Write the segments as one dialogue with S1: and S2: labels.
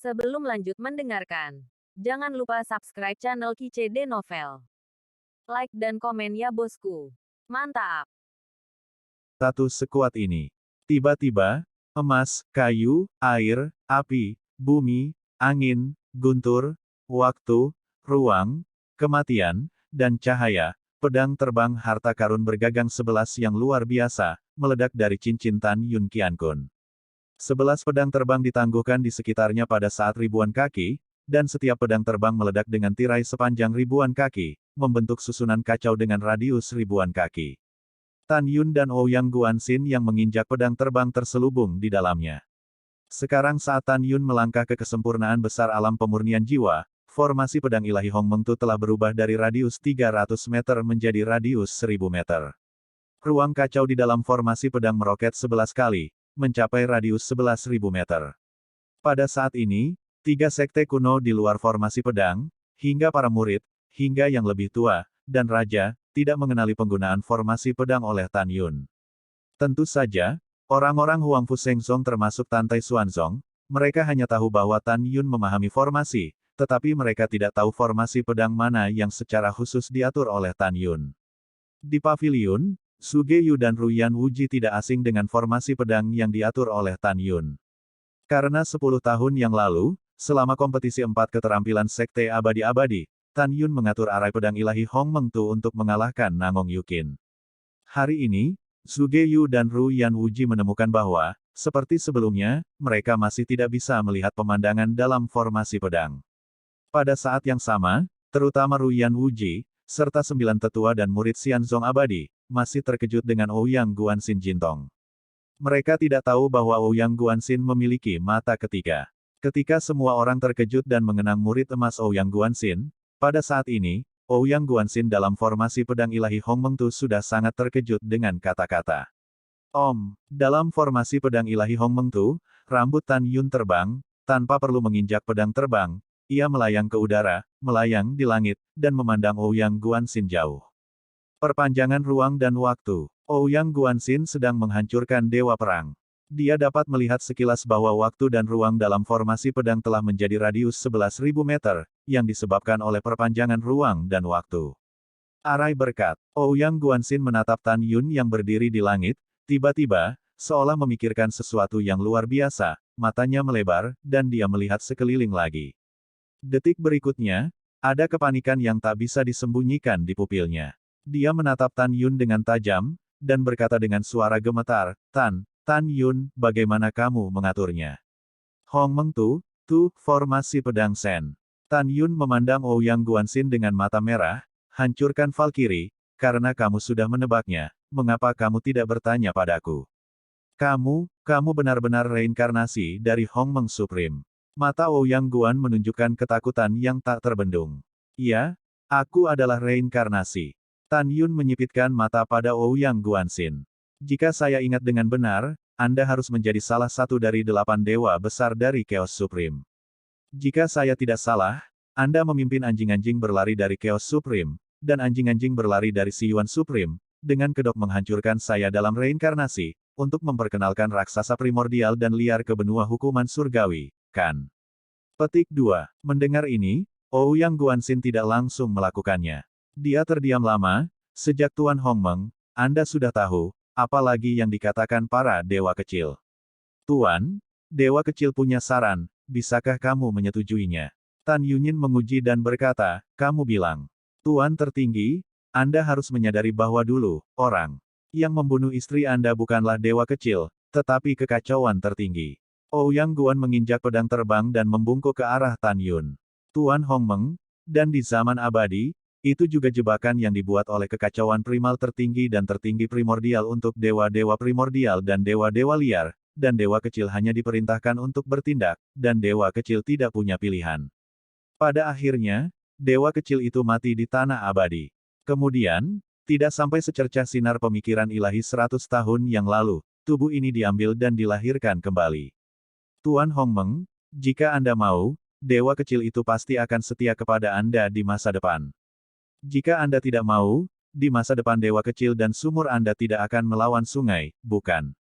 S1: Sebelum lanjut mendengarkan, jangan lupa subscribe channel KCD Novel. Like dan komen ya bosku. Mantap.
S2: Satu sekuat ini. Tiba-tiba, emas, kayu, air, api, bumi, angin, guntur, waktu, ruang, kematian, dan cahaya, pedang terbang harta karun bergagang 11 yang luar biasa, meledak dari cincin Tan Yun Qiankun. 11 pedang terbang ditangguhkan di sekitarnya pada saat ribuan kaki, dan setiap pedang terbang meledak dengan tirai sepanjang ribuan kaki, membentuk susunan kacau dengan radius ribuan kaki. Tan Yun dan Ouyang Guanxin yang menginjak pedang terbang terselubung di dalamnya. Sekarang saat Tan Yun melangkah ke kesempurnaan besar alam pemurnian jiwa, formasi pedang ilahi Hong Mengtu telah berubah dari radius 300 meter menjadi radius 1000 meter. Ruang kacau di dalam formasi pedang meroket 11 kali, mencapai radius 11.000 meter. Pada saat ini, 3 sekte kuno di luar formasi pedang, hingga para murid, hingga yang lebih tua, dan raja, tidak mengenali penggunaan formasi pedang oleh Tan Yun. Tentu saja, orang-orang Huangfu Shengzong termasuk Tantai Xuanzong, mereka hanya tahu bahwa Tan Yun memahami formasi, tetapi mereka tidak tahu formasi pedang mana yang secara khusus diatur oleh Tan Yun. Di paviliun, Su Geyu dan Ruyan Wuji tidak asing dengan formasi pedang yang diatur oleh Tan Yun. Karena 10 tahun yang lalu, selama kompetisi 4 keterampilan Sekte Abadi-Abadi, Tan Yun mengatur arai pedang ilahi Hong Mengtu untuk mengalahkan Nangong Yukin. Hari ini, Su Geyu dan Ruyan Wuji menemukan bahwa, seperti sebelumnya, mereka masih tidak bisa melihat pemandangan dalam formasi pedang. Pada saat yang sama, terutama Ruyan Wuji, serta 9 tetua dan murid Xianzong Abadi, masih terkejut dengan Ouyang Guanxin Jintong. Mereka tidak tahu bahwa Ouyang Guanxin memiliki mata ketiga. Ketika semua orang terkejut dan mengenang murid emas Ouyang Guanxin, pada saat ini, Ouyang Guanxin dalam formasi pedang ilahi Hong Mengtu sudah sangat terkejut dengan kata-kata. Om, dalam formasi pedang ilahi Hong Mengtu, rambut Tan Yun terbang, tanpa perlu menginjak pedang terbang, ia melayang ke udara, melayang di langit, dan memandang Ouyang Guanxin jauh. Perpanjangan ruang dan waktu. Ouyang Guanxin sedang menghancurkan dewa perang. Dia dapat melihat sekilas bahwa waktu dan ruang dalam formasi pedang telah menjadi radius 11.000 meter, yang disebabkan oleh perpanjangan ruang dan waktu. Arai berkat. Ouyang Guanxin menatap Tan Yun yang berdiri di langit, tiba-tiba, seolah memikirkan sesuatu yang luar biasa, matanya melebar, dan dia melihat sekeliling lagi. Detik berikutnya, ada kepanikan yang tak bisa disembunyikan di pupilnya. Dia menatap Tan Yun dengan tajam, dan berkata dengan suara gemetar, Tan Yun, bagaimana kamu mengaturnya? Hong Mengtu, formasi pedang Sen. Tan Yun memandang Ouyang Guanxin dengan mata merah, hancurkan Valkyrie, karena kamu sudah menebaknya, mengapa kamu tidak bertanya padaku? Kamu benar-benar reinkarnasi dari Hong Meng Supreme. Mata Ouyang Guan menunjukkan ketakutan yang tak terbendung. Iya, aku adalah reinkarnasi. Tan Yun menyipitkan mata pada Ouyang Guanxin. Jika saya ingat dengan benar, Anda harus menjadi salah satu dari 8 dewa besar dari Chaos Supreme. Jika saya tidak salah, Anda memimpin anjing-anjing berlari dari Chaos Supreme, dan anjing-anjing berlari dari Siyuan Supreme, dengan kedok menghancurkan saya dalam reinkarnasi, untuk memperkenalkan raksasa primordial dan liar ke benua hukuman surgawi, kan? Petik 2. Mendengar ini, Ouyang Guanxin tidak langsung melakukannya. Dia terdiam lama, sejak Tuan Hong Meng, Anda sudah tahu, apalagi yang dikatakan para dewa kecil. Tuan, dewa kecil punya saran, bisakah kamu menyetujuinya? Tan Yunin menguji dan berkata, kamu bilang, Tuan tertinggi, Anda harus menyadari bahwa dulu, orang yang membunuh istri Anda bukanlah dewa kecil, tetapi kekacauan tertinggi. Ouyang Guan menginjak pedang terbang dan membungkuk ke arah Tan Yun. Tuan Hong Meng, dan di zaman abadi, itu juga jebakan yang dibuat oleh kekacauan primal tertinggi dan tertinggi primordial untuk dewa-dewa primordial dan dewa-dewa liar, dan dewa kecil hanya diperintahkan untuk bertindak, dan dewa kecil tidak punya pilihan. Pada akhirnya, dewa kecil itu mati di tanah abadi. Kemudian, tidak sampai secercah sinar pemikiran ilahi 100 tahun yang lalu, tubuh ini diambil dan dilahirkan kembali. Tuan Hong Meng, jika Anda mau, dewa kecil itu pasti akan setia kepada Anda di masa depan. Jika Anda tidak mau, di masa depan dewa kecil dan sumur Anda tidak akan melawan sungai, bukan?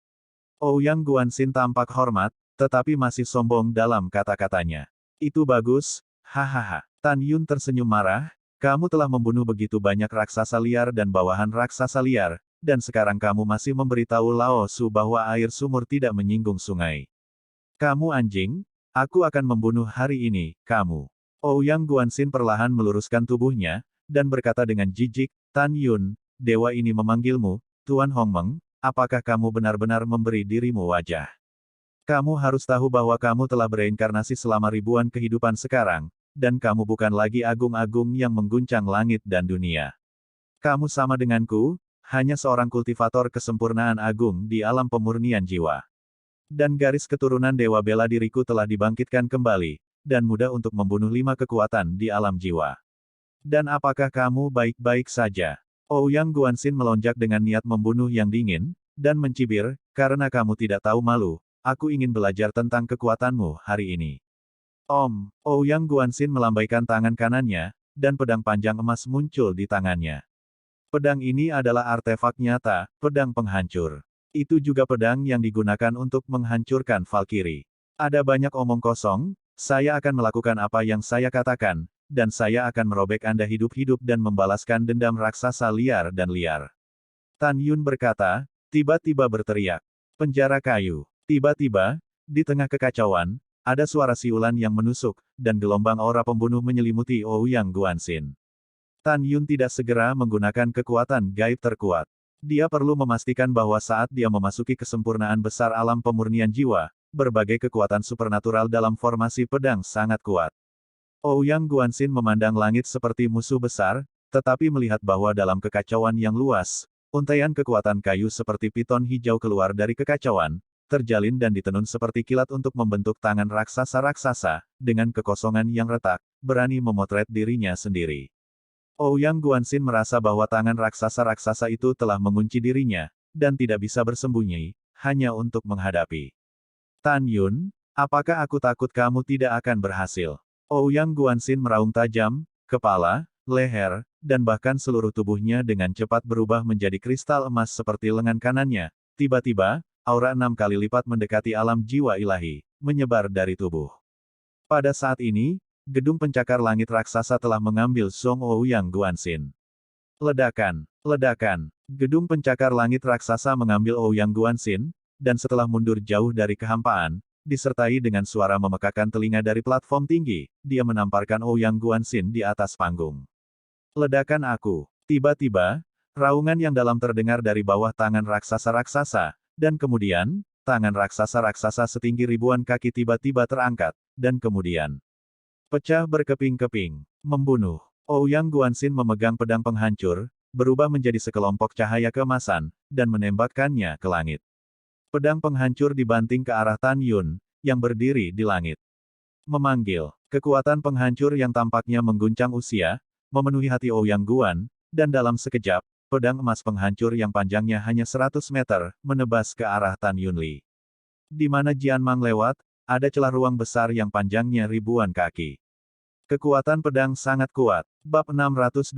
S2: Ouyang Guanxin tampak hormat, tetapi masih sombong dalam kata-katanya. Itu bagus, hahaha. Tan Yun tersenyum marah, kamu telah membunuh begitu banyak raksasa liar dan bawahan raksasa liar, dan sekarang kamu masih memberitahu Lao Su bahwa air sumur tidak menyinggung sungai. Kamu anjing, aku akan membunuh hari ini, kamu. Ouyang Guanxin perlahan meluruskan tubuhnya, dan berkata dengan jijik, Tan Yun, dewa ini memanggilmu, Tuan Hongmeng, apakah kamu benar-benar memberi dirimu wajah? Kamu harus tahu bahwa kamu telah bereinkarnasi selama ribuan kehidupan sekarang, dan kamu bukan lagi agung-agung yang mengguncang langit dan dunia. Kamu sama denganku, hanya seorang kultivator kesempurnaan agung di alam pemurnian jiwa. Dan garis keturunan Dewa Bela Diriku telah dibangkitkan kembali, dan mudah untuk membunuh 5 kekuatan di alam jiwa. Dan apakah kamu baik-baik saja? Ouyang Guanxin melonjak dengan niat membunuh yang dingin, dan mencibir, karena kamu tidak tahu malu, aku ingin belajar tentang kekuatanmu hari ini. Ouyang Guanxin melambaikan tangan kanannya, dan pedang panjang emas muncul di tangannya. Pedang ini adalah artefak nyata, pedang penghancur. Itu juga pedang yang digunakan untuk menghancurkan Valkyrie. Ada banyak omong kosong, saya akan melakukan apa yang saya katakan, dan saya akan merobek Anda hidup-hidup dan membalaskan dendam raksasa liar dan liar. Tan Yun berkata, tiba-tiba berteriak. Penjara kayu. Tiba-tiba, di tengah kekacauan, ada suara siulan yang menusuk, dan gelombang aura pembunuh menyelimuti Ouyang Guanxin. Tan Yun tidak segera menggunakan kekuatan gaib terkuat. Dia perlu memastikan bahwa saat dia memasuki kesempurnaan besar alam pemurnian jiwa, berbagai kekuatan supernatural dalam formasi pedang sangat kuat. Ouyang Guanxin memandang langit seperti musuh besar, tetapi melihat bahwa dalam kekacauan yang luas, untaian kekuatan kayu seperti piton hijau keluar dari kekacauan, terjalin dan ditenun seperti kilat untuk membentuk tangan raksasa-raksasa, dengan kekosongan yang retak, berani memotret dirinya sendiri. Ouyang Guanxin merasa bahwa tangan raksasa-raksasa itu telah mengunci dirinya, dan tidak bisa bersembunyi, hanya untuk menghadapi. Tan Yun, apakah aku takut kamu tidak akan berhasil? Ouyang Guanxin meraung tajam, kepala, leher, dan bahkan seluruh tubuhnya dengan cepat berubah menjadi kristal emas seperti lengan kanannya. Tiba-tiba, aura 6 kali lipat mendekati alam jiwa ilahi, menyebar dari tubuh. Pada saat ini, gedung pencakar langit raksasa telah mengambil Song Ouyang Guanxin. Ledakan, ledakan. Gedung pencakar langit raksasa mengambil Ouyang Guanxin, dan setelah mundur jauh dari kehampaan, disertai dengan suara memekakan telinga dari platform tinggi, dia menamparkan Ouyang Guanxin di atas panggung. Ledakan aku. Tiba-tiba, raungan yang dalam terdengar dari bawah tangan raksasa-raksasa, dan kemudian, tangan raksasa-raksasa setinggi ribuan kaki tiba-tiba terangkat, dan kemudian pecah berkeping-keping. Membunuh. Ouyang Guanxin memegang pedang penghancur, berubah menjadi sekelompok cahaya keemasan, dan menembakkannya ke langit. Pedang penghancur dibanting ke arah Tan Yun, yang berdiri di langit. Memanggil. Kekuatan penghancur yang tampaknya mengguncang usia, memenuhi hati Ouyang Guan, dan dalam sekejap, pedang emas penghancur yang panjangnya hanya 100 meter, menebas ke arah Tan Yunli. Di mana Jian Mang lewat, ada celah ruang besar yang panjangnya ribuan kaki. Kekuatan pedang sangat kuat. Bab 622,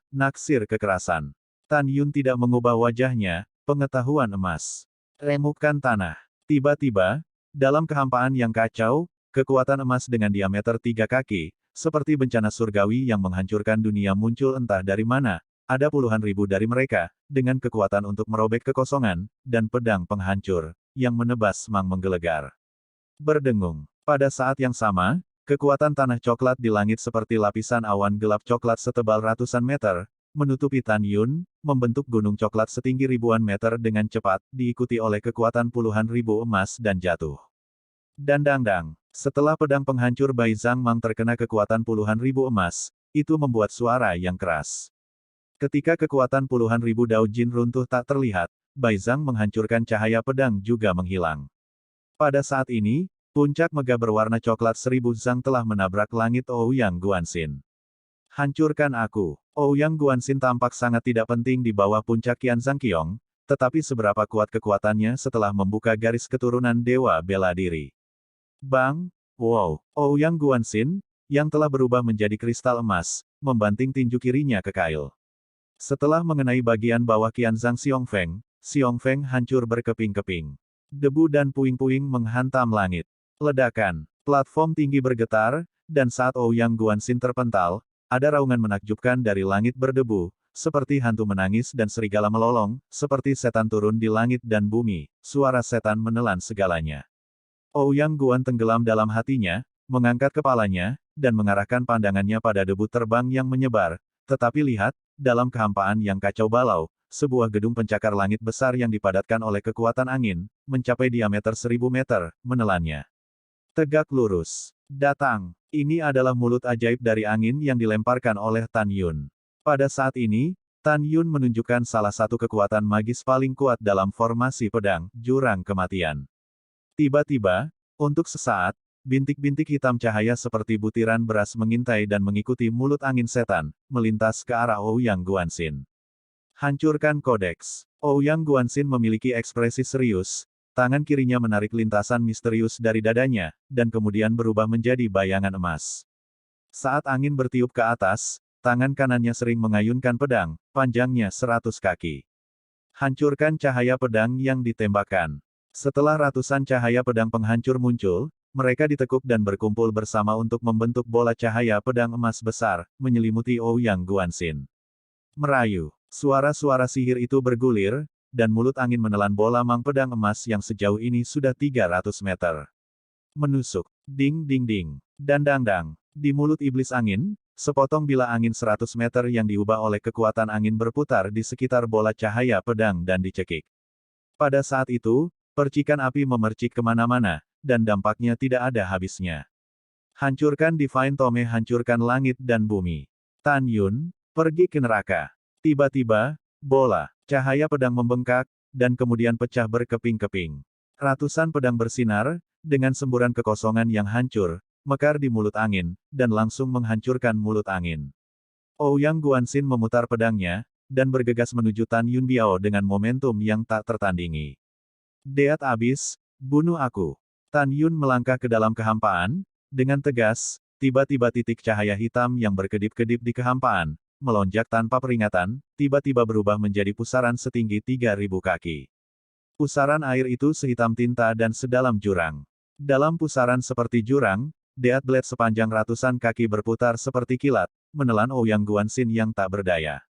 S2: Naksir Kekerasan. Tan Yun tidak mengubah wajahnya, pengetahuan emas. Remukkan tanah. Tiba-tiba, dalam kehampaan yang kacau, kekuatan emas dengan diameter 3 kaki, seperti bencana surgawi yang menghancurkan dunia muncul entah dari mana, ada puluhan ribu dari mereka, dengan kekuatan untuk merobek kekosongan, dan pedang penghancur, yang menebas Mang menggelegar. Berdengung. Pada saat yang sama, kekuatan tanah coklat di langit seperti lapisan awan gelap coklat setebal ratusan meter, menutupi Tan Yun, membentuk gunung coklat setinggi ribuan meter dengan cepat, diikuti oleh kekuatan puluhan ribu emas dan jatuh. Dandang-dang. Setelah pedang penghancur Bai Zhang Mang terkena kekuatan puluhan ribu emas, itu membuat suara yang keras. Ketika kekuatan puluhan ribu Dao Jin runtuh tak terlihat, Bai Zhang menghancurkan cahaya pedang juga menghilang. Pada saat ini, puncak megah berwarna coklat 1000 Zhang telah menabrak langit Ouyang Guanxin. Hancurkan aku. Ouyang Guanxin tampak sangat tidak penting di bawah puncak Qian Zhang Qiong, tetapi seberapa kuat kekuatannya setelah membuka garis keturunan Dewa Bela Diri. Bang! Wow! Ouyang Guanxin, yang telah berubah menjadi kristal emas, membanting tinju kirinya ke kail. Setelah mengenai bagian bawah Qian Zhang Xiongfeng hancur berkeping-keping. Debu dan puing-puing menghantam langit. Ledakan. Platform tinggi bergetar, dan saat Ouyang Guanxin terpental, ada raungan menakjubkan dari langit berdebu, seperti hantu menangis dan serigala melolong, seperti setan turun di langit dan bumi, suara setan menelan segalanya. Ouyang Guan tenggelam dalam hatinya, mengangkat kepalanya, dan mengarahkan pandangannya pada debu terbang yang menyebar. Tetapi lihat, dalam kehampaan yang kacau balau, sebuah gedung pencakar langit besar yang dipadatkan oleh kekuatan angin, mencapai diameter 1000 meter, menelannya. Tegak lurus. Datang. Ini adalah mulut ajaib dari angin yang dilemparkan oleh Tan Yun. Pada saat ini, Tan Yun menunjukkan salah satu kekuatan magis paling kuat dalam formasi pedang, jurang kematian. Tiba-tiba, untuk sesaat, bintik-bintik hitam cahaya seperti butiran beras mengintai dan mengikuti mulut angin setan, melintas ke arah Ouyang Guanxin. Hancurkan kodeks. Ouyang Guanxin memiliki ekspresi serius, tangan kirinya menarik lintasan misterius dari dadanya, dan kemudian berubah menjadi bayangan emas. Saat angin bertiup ke atas, tangan kanannya sering mengayunkan pedang, panjangnya 100 kaki. Hancurkan cahaya pedang yang ditembakkan. Setelah ratusan cahaya pedang penghancur muncul, mereka ditekuk dan berkumpul bersama untuk membentuk bola cahaya pedang emas besar, menyelimuti Ouyang Guanxin. Merayu. Suara-suara sihir itu bergulir, dan mulut angin menelan bola mang pedang emas yang sejauh ini sudah 300 meter. Menusuk. Ding ding ding. Dan dang-dang. Di mulut iblis angin, sepotong bila angin 100 meter yang diubah oleh kekuatan angin berputar di sekitar bola cahaya pedang dan dicekik. Pada saat itu, percikan api memercik kemana-mana, dan dampaknya tidak ada habisnya. Hancurkan Divine Tome, hancurkan langit dan bumi. Tan Yun, pergi ke neraka. Tiba-tiba, bola cahaya pedang membengkak, dan kemudian pecah berkeping-keping. Ratusan pedang bersinar, dengan semburan kekosongan yang hancur, mekar di mulut angin, dan langsung menghancurkan mulut angin. Ouyang Guanxin memutar pedangnya, dan bergegas menuju Tan Yun Biao dengan momentum yang tak tertandingi. Deat abis, bunuh aku. Tan Yun melangkah ke dalam kehampaan, dengan tegas, tiba-tiba titik cahaya hitam yang berkedip-kedip di kehampaan, melonjak tanpa peringatan, tiba-tiba berubah menjadi pusaran setinggi 3000 kaki. Pusaran air itu sehitam tinta dan sedalam jurang. Dalam pusaran seperti jurang, Deat Blade sepanjang ratusan kaki berputar seperti kilat, menelan Ouyang Guanxin yang tak berdaya.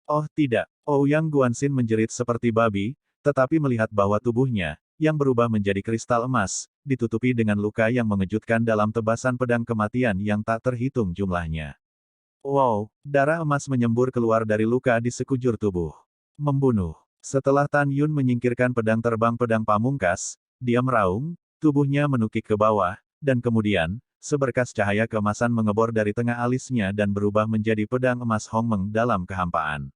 S2: Oh tidak, Ouyang Guanxin menjerit seperti babi, tetapi melihat bahwa tubuhnya, yang berubah menjadi kristal emas, ditutupi dengan luka yang mengejutkan dalam tebasan pedang kematian yang tak terhitung jumlahnya. Wow, darah emas menyembur keluar dari luka di sekujur tubuh. Membunuh. Setelah Tan Yun menyingkirkan pedang terbang pedang pamungkas, dia meraung, tubuhnya menukik ke bawah, dan kemudian, seberkas cahaya keemasan mengebor dari tengah alisnya dan berubah menjadi pedang emas Hongmeng dalam kehampaan.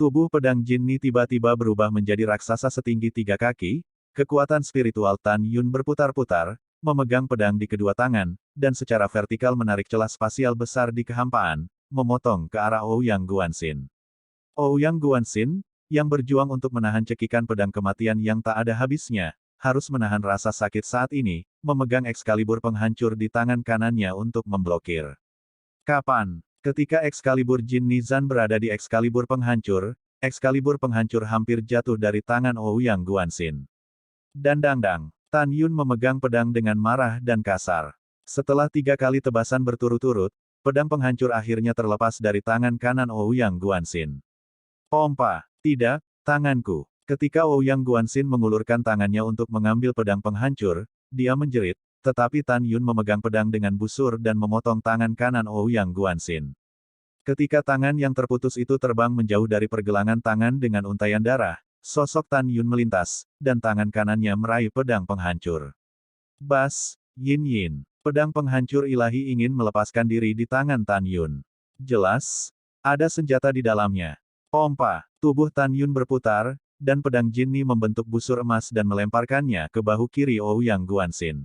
S2: Tubuh pedang Jinni tiba-tiba berubah menjadi raksasa setinggi 3 kaki, kekuatan spiritual Tan Yun berputar-putar, memegang pedang di kedua tangan, dan secara vertikal menarik celah spasial besar di kehampaan, memotong ke arah Ouyang Guanxin. Ouyang Guanxin, yang berjuang untuk menahan cekikan pedang kematian yang tak ada habisnya, harus menahan rasa sakit saat ini, memegang Excalibur penghancur di tangan kanannya untuk memblokir. Kapan? Ketika Excalibur Jin Nizan berada di Excalibur penghancur hampir jatuh dari tangan Ouyang Guanxin. Dan dang-dang. Tan Yun memegang pedang dengan marah dan kasar. Setelah 3 kali tebasan berturut-turut, pedang penghancur akhirnya terlepas dari tangan kanan Ouyang Guanxin. Pompa! Tidak, tanganku. Ketika Ouyang Guanxin mengulurkan tangannya untuk mengambil pedang penghancur, dia menjerit, tetapi Tan Yun memegang pedang dengan busur dan memotong tangan kanan Ouyang Guanxin. Ketika tangan yang terputus itu terbang menjauh dari pergelangan tangan dengan untaian darah, sosok Tan Yun melintas, dan tangan kanannya meraih pedang penghancur. Bas, Yin Yin. Pedang penghancur ilahi ingin melepaskan diri di tangan Tan Yun. Jelas, ada senjata di dalamnya. Pompa, tubuh Tan Yun berputar, dan pedang Jinni membentuk busur emas dan melemparkannya ke bahu kiri Ouyang Guanxin.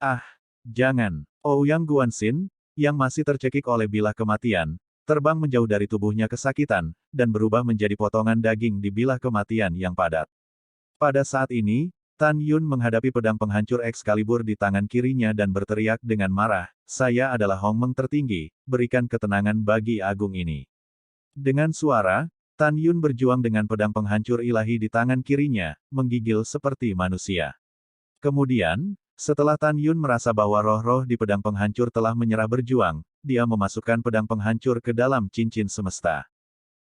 S2: Ah, jangan. Ouyang Guanxin, yang masih tercekik oleh bilah kematian, terbang menjauh dari tubuhnya kesakitan, dan berubah menjadi potongan daging di bilah kematian yang padat. Pada saat ini, Tan Yun menghadapi pedang penghancur Excalibur di tangan kirinya dan berteriak dengan marah, "Saya adalah Hongmeng tertinggi, berikan ketenangan bagi agung ini." Dengan suara, Tan Yun berjuang dengan pedang penghancur ilahi di tangan kirinya, menggigil seperti manusia. Kemudian, setelah Tan Yun merasa bahwa roh-roh di pedang penghancur telah menyerah berjuang, dia memasukkan pedang penghancur ke dalam cincin semesta.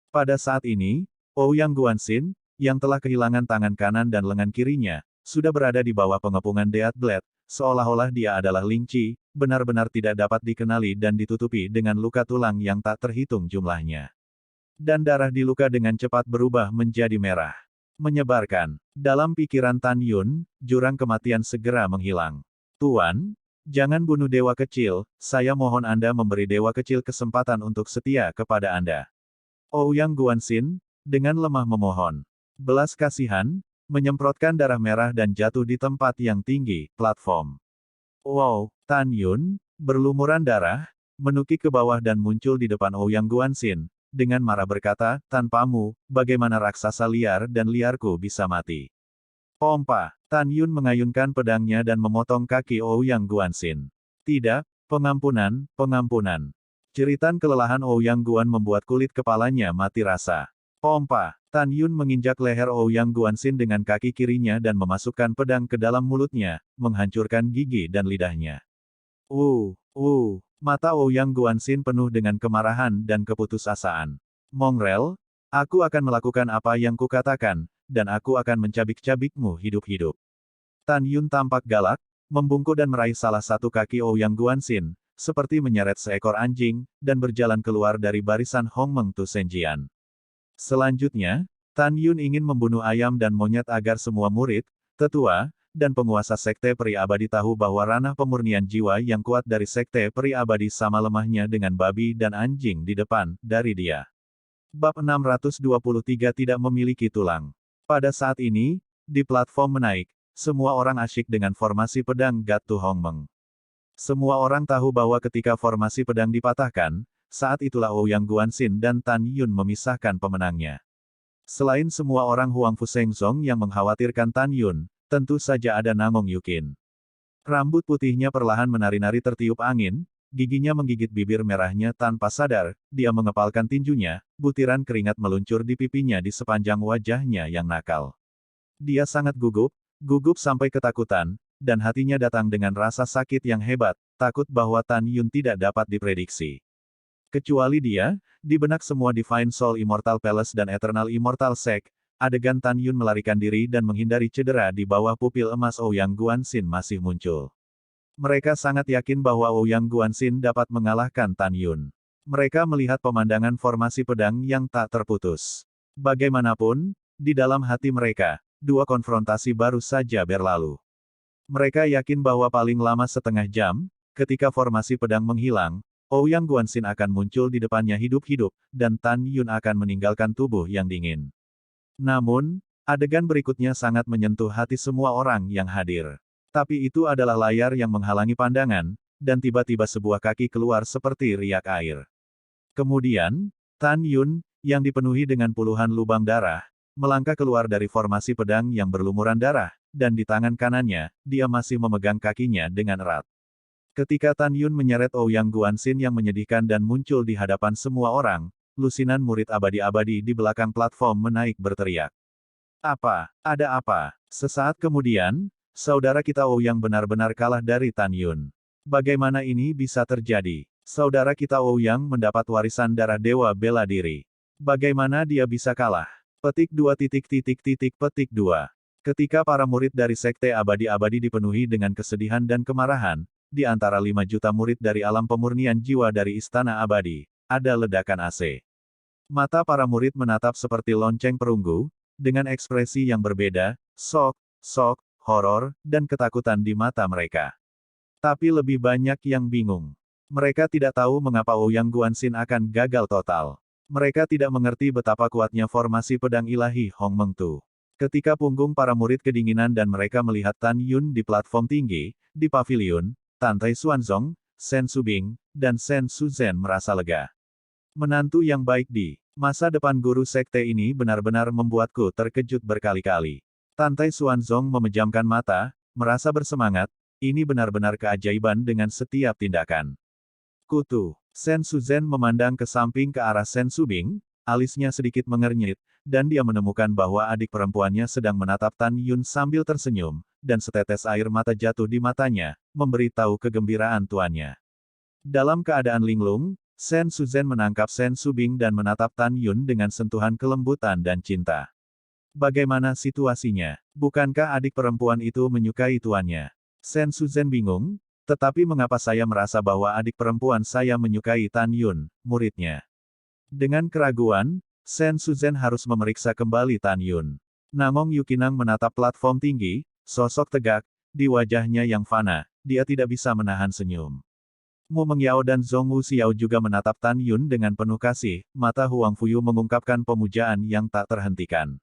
S2: Pada saat ini, Ouyang Guanxin, yang telah kehilangan tangan kanan dan lengan kirinya, sudah berada di bawah pengepungan Death Blade, seolah-olah dia adalah Ling Qi, benar-benar tidak dapat dikenali dan ditutupi dengan luka tulang yang tak terhitung jumlahnya. Dan darah di luka dengan cepat berubah menjadi merah. Menyebarkan. Dalam pikiran Tan Yun, jurang kematian segera menghilang. Tuan, jangan bunuh dewa kecil, saya mohon Anda memberi dewa kecil kesempatan untuk setia kepada Anda. Ouyang Guanxin, dengan lemah memohon. Belas kasihan, menyemprotkan darah merah dan jatuh di tempat yang tinggi, platform. Wow, Tan Yun, berlumuran darah, menukik ke bawah dan muncul di depan Ouyang Guanxin, dengan marah berkata, tanpamu, bagaimana raksasa liar dan liarku bisa mati? Pompa, Tan Yun mengayunkan pedangnya dan memotong kaki Ouyang Guanxin. Tidak, pengampunan, pengampunan. Jeritan kelelahan Ouyang Guan membuat kulit kepalanya mati rasa. Pompa, Tan Yun menginjak leher Ouyang Guanxin dengan kaki kirinya dan memasukkan pedang ke dalam mulutnya, menghancurkan gigi dan lidahnya. Mata Ouyang Guanxin penuh dengan kemarahan dan keputusasaan. Mongrel, aku akan melakukan apa yang kukatakan, dan aku akan mencabik-cabikmu hidup-hidup. Tan Yun tampak galak, membungkuk dan meraih salah satu kaki Ouyang Guanxin, seperti menyeret seekor anjing, dan berjalan keluar dari barisan Hongmeng Tu Senjian. Selanjutnya, Tan Yun ingin membunuh ayam dan monyet agar semua murid, tetua, dan penguasa Sekte Peri Abadi tahu bahwa ranah pemurnian jiwa yang kuat dari Sekte Peri Abadi sama lemahnya dengan babi dan anjing di depan, dari dia. Bab 623 tidak memiliki tulang. Pada saat ini, di platform menaik, semua orang asyik dengan formasi pedang Gatu Hongmeng. Semua orang tahu bahwa ketika formasi pedang dipatahkan, saat itulah Ouyang Guanxin dan Tan Yun memisahkan pemenangnya. Selain semua orang Huang Fusengzong yang mengkhawatirkan Tan Yun, tentu saja ada Namong Yukin. Rambut putihnya perlahan menari-nari tertiup angin, giginya menggigit bibir merahnya tanpa sadar, dia mengepalkan tinjunya, butiran keringat meluncur di pipinya di sepanjang wajahnya yang nakal. Dia sangat gugup sampai ketakutan, dan hatinya datang dengan rasa sakit yang hebat, takut bahwa Tan Yun tidak dapat diprediksi. Kecuali dia, di benak semua Divine Soul Immortal Palace dan Eternal Immortal Sect, adegan Tan Yun melarikan diri dan menghindari cedera di bawah pupil emas Ouyang Guanxin masih muncul. Mereka sangat yakin bahwa Ouyang Guanxin dapat mengalahkan Tan Yun. Mereka melihat pemandangan formasi pedang yang tak terputus. Bagaimanapun, di dalam hati mereka, dua konfrontasi baru saja berlalu. Mereka yakin bahwa paling lama setengah jam, ketika formasi pedang menghilang, Ouyang Guanxin akan muncul di depannya hidup-hidup, dan Tan Yun akan meninggalkan tubuh yang dingin. Namun, adegan berikutnya sangat menyentuh hati semua orang yang hadir. Tapi itu adalah layar yang menghalangi pandangan, dan tiba-tiba sebuah kaki keluar seperti riak air. Kemudian, Tan Yun, yang dipenuhi dengan puluhan lubang darah, melangkah keluar dari formasi pedang yang berlumuran darah, dan di tangan kanannya, dia masih memegang kakinya dengan erat. Ketika Tan Yun menyeret Ouyang Guanxin yang menyedihkan dan muncul di hadapan semua orang, lusinan murid abadi-abadi di belakang platform menaik berteriak. Apa? Ada apa? Sesaat kemudian, saudara kita Ouyang benar-benar kalah dari Tan Yun. Bagaimana ini bisa terjadi? Saudara kita Ouyang mendapat warisan darah dewa bela diri. Bagaimana dia bisa kalah? Petik 2. Petik 2. Ketika para murid dari Sekte Abadi-Abadi dipenuhi dengan kesedihan dan kemarahan, di antara 5 juta murid dari alam pemurnian jiwa dari Istana Abadi, ada ledakan AC. Mata para murid menatap seperti lonceng perunggu, dengan ekspresi yang berbeda, shock, horor, dan ketakutan di mata mereka. Tapi lebih banyak yang bingung. Mereka tidak tahu mengapa Ouyang Guanxin akan gagal total. Mereka tidak mengerti betapa kuatnya formasi pedang ilahi Hongmeng Tu. Ketika punggung para murid kedinginan dan mereka melihat Tan Yun di platform tinggi, di paviliun, Tan Tai Xuanzong, Shen Subing, dan Shen Suzhen merasa lega. Menantu yang baik di masa depan guru sekte ini benar-benar membuatku terkejut berkali-kali. Tan Tai Xuanzong memejamkan mata, merasa bersemangat, ini benar-benar keajaiban dengan setiap tindakan. Kutu. Shen Suzhen memandang ke samping ke arah Shen Subing, alisnya sedikit mengernyit, dan dia menemukan bahwa adik perempuannya sedang menatap Tan Yun sambil tersenyum, dan setetes air mata jatuh di matanya, memberi tahu kegembiraan tuannya. Dalam keadaan linglung, Sen Suzhen menangkap Sen Subing dan menatap Tan Yun dengan sentuhan kelembutan dan cinta. Bagaimana situasinya? Bukankah adik perempuan itu menyukai tuannya? Sen Suzhen bingung, tetapi mengapa saya merasa bahwa adik perempuan saya menyukai Tan Yun, muridnya? Dengan keraguan, Sen Suzhen harus memeriksa kembali Tan Yun. Namong Yukinang menatap platform tinggi, sosok tegak, di wajahnya yang fana, dia tidak bisa menahan senyum. Mu Mengyao dan Zhong Wuxiao juga menatap Tan Yun dengan penuh kasih, mata Huang Fuyu mengungkapkan pemujaan yang tak terhentikan.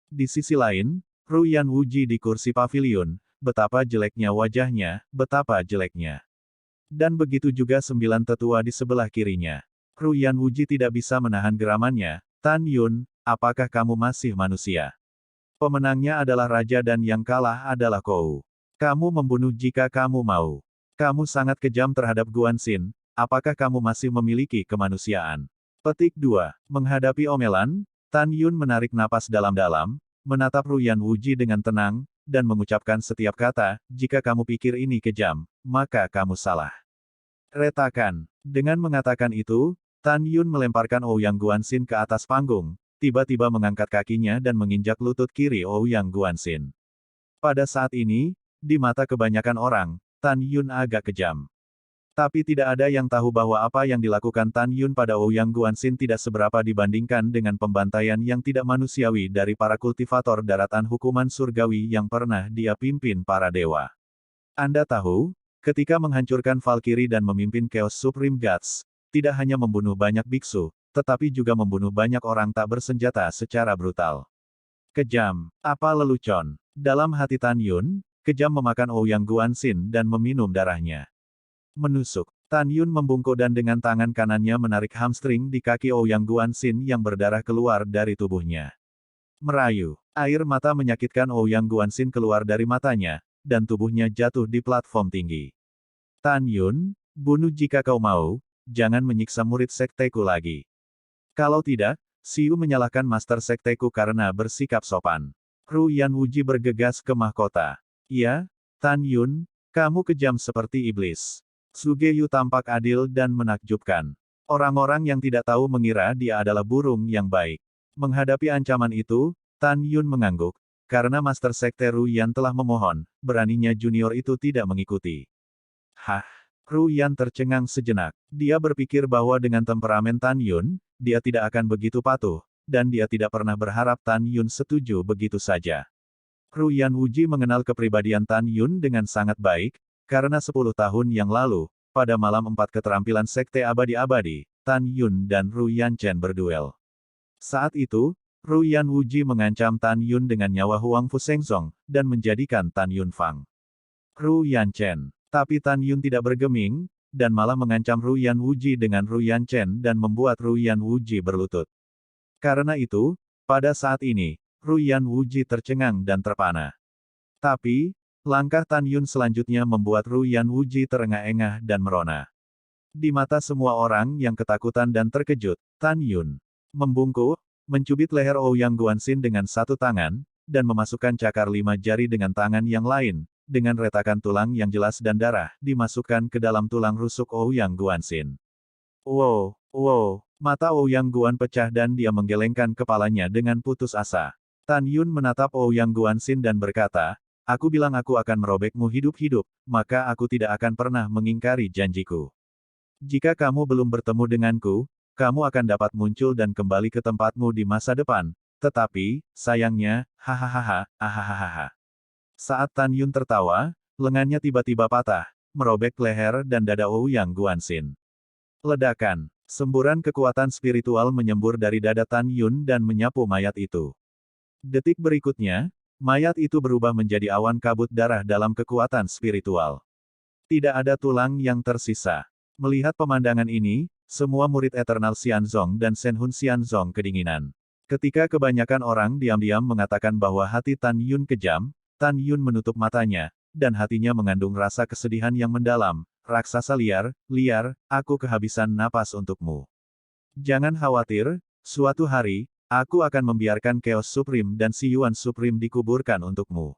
S2: Di sisi lain, Ruyan Wuji di kursi pavilion, betapa jeleknya wajahnya, betapa jeleknya. Dan begitu juga 9 tetua di sebelah kirinya. Ruyan Wuji tidak bisa menahan geramannya. Tan Yun, apakah kamu masih manusia? Pemenangnya adalah raja dan yang kalah adalah Kou. Kamu membunuh jika kamu mau. Kamu sangat kejam terhadap Guanxin, apakah kamu masih memiliki kemanusiaan? Petik 2. Menghadapi omelan, Tan Yun menarik napas dalam-dalam, menatap Ruyan Wuji dengan tenang, dan mengucapkan setiap kata, jika kamu pikir ini kejam, maka kamu salah. Retakan. Dengan mengatakan itu, Tan Yun melemparkan Ouyang Guanxin ke atas panggung, tiba-tiba mengangkat kakinya dan menginjak lutut kiri Ouyang Guanxin. Pada saat ini, di mata kebanyakan orang, Tan Yun agak kejam. Tapi tidak ada yang tahu bahwa apa yang dilakukan Tan Yun pada Ouyang Guanxin tidak seberapa dibandingkan dengan pembantaian yang tidak manusiawi dari para kultivator daratan hukuman surgawi yang pernah dia pimpin para dewa. Anda tahu, ketika menghancurkan Valkyrie dan memimpin Chaos Supreme Gods, tidak hanya membunuh banyak biksu, tetapi juga membunuh banyak orang tak bersenjata secara brutal. Kejam, apa lelucon? Dalam hati Tan Yun, kejam memakan Ouyang Guanxin dan meminum darahnya. Menusuk. Tan Yun membungkuk dan dengan tangan kanannya menarik hamstring di kaki Ouyang Guanxin yang berdarah keluar dari tubuhnya. Merayu. Air mata menyakitkan Ouyang Guanxin keluar dari matanya, dan tubuhnya jatuh di platform tinggi. Tan Yun, bunuh jika kau mau, jangan menyiksa murid sekteku lagi. Kalau tidak, Siu menyalahkan Master Sekteku karena bersikap sopan. Ruyan Wuji bergegas ke mahkota. Ya, Tan Yun, kamu kejam seperti iblis. Sugeyu tampak adil dan menakjubkan. Orang-orang yang tidak tahu mengira dia adalah burung yang baik. Menghadapi ancaman itu, Tan Yun mengangguk, karena Master Sekte Ruyan telah memohon, beraninya junior itu tidak mengikuti. Hah? Ruyan tercengang sejenak. Dia berpikir bahwa dengan temperamen Tan Yun, dia tidak akan begitu patuh, dan dia tidak pernah berharap Tan Yun setuju begitu saja. Ruyan Wuji mengenal kepribadian Tan Yun dengan sangat baik, karena 10 tahun yang lalu, pada malam 4 keterampilan Sekte Abadi-Abadi, Tan Yun dan Ruyan Chen berduel. Saat itu, Ruyan Wuji mengancam Tan Yun dengan nyawa Huang Fusengzong, dan menjadikan Tan Yun Fang. Ruyan Chen. Tapi Tan Yun tidak bergeming, dan malah mengancam Ruyan Wuji dengan Ruyan Chen dan membuat Ruyan Wuji berlutut. Karena itu, pada saat ini, Ruyan Wuji tercengang dan terpana. Tapi, langkah Tan Yun selanjutnya membuat Ruyan Wuji terengah-engah dan merona. Di mata semua orang yang ketakutan dan terkejut, Tan Yun membungkuk, mencubit leher Ouyang Guanxin dengan satu tangan, dan memasukkan cakar 5 jari dengan tangan yang lain, dengan retakan tulang yang jelas dan darah, dimasukkan ke dalam tulang rusuk Ouyang Guanxin. Wow, wow, mata Ouyang Guan pecah dan dia menggelengkan kepalanya dengan putus asa. Tan Yun menatap Ouyang Guanxin dan berkata, aku bilang aku akan merobekmu hidup-hidup, maka aku tidak akan pernah mengingkari janjiku. Jika kamu belum bertemu denganku, kamu akan dapat muncul dan kembali ke tempatmu di masa depan, tetapi, sayangnya, hahaha, hahaha. Saat Tan Yun tertawa, lengannya tiba-tiba patah, merobek leher dan dada Ouyang Guanxin. Ledakan, semburan kekuatan spiritual menyembur dari dada Tan Yun dan menyapu mayat itu. Detik berikutnya, mayat itu berubah menjadi awan kabut darah dalam kekuatan spiritual. Tidak ada tulang yang tersisa. Melihat pemandangan ini, semua murid Eternal Xianzong dan Shenhun Xianzong kedinginan. Ketika kebanyakan orang diam-diam mengatakan bahwa hati Tan Yun kejam, Tan Yun menutup matanya, dan hatinya mengandung rasa kesedihan yang mendalam. Raksasa liar, aku kehabisan napas untukmu. Jangan khawatir, Suatu hari, aku akan membiarkan Chaos Supreme dan si Yuan Supreme dikuburkan untukmu.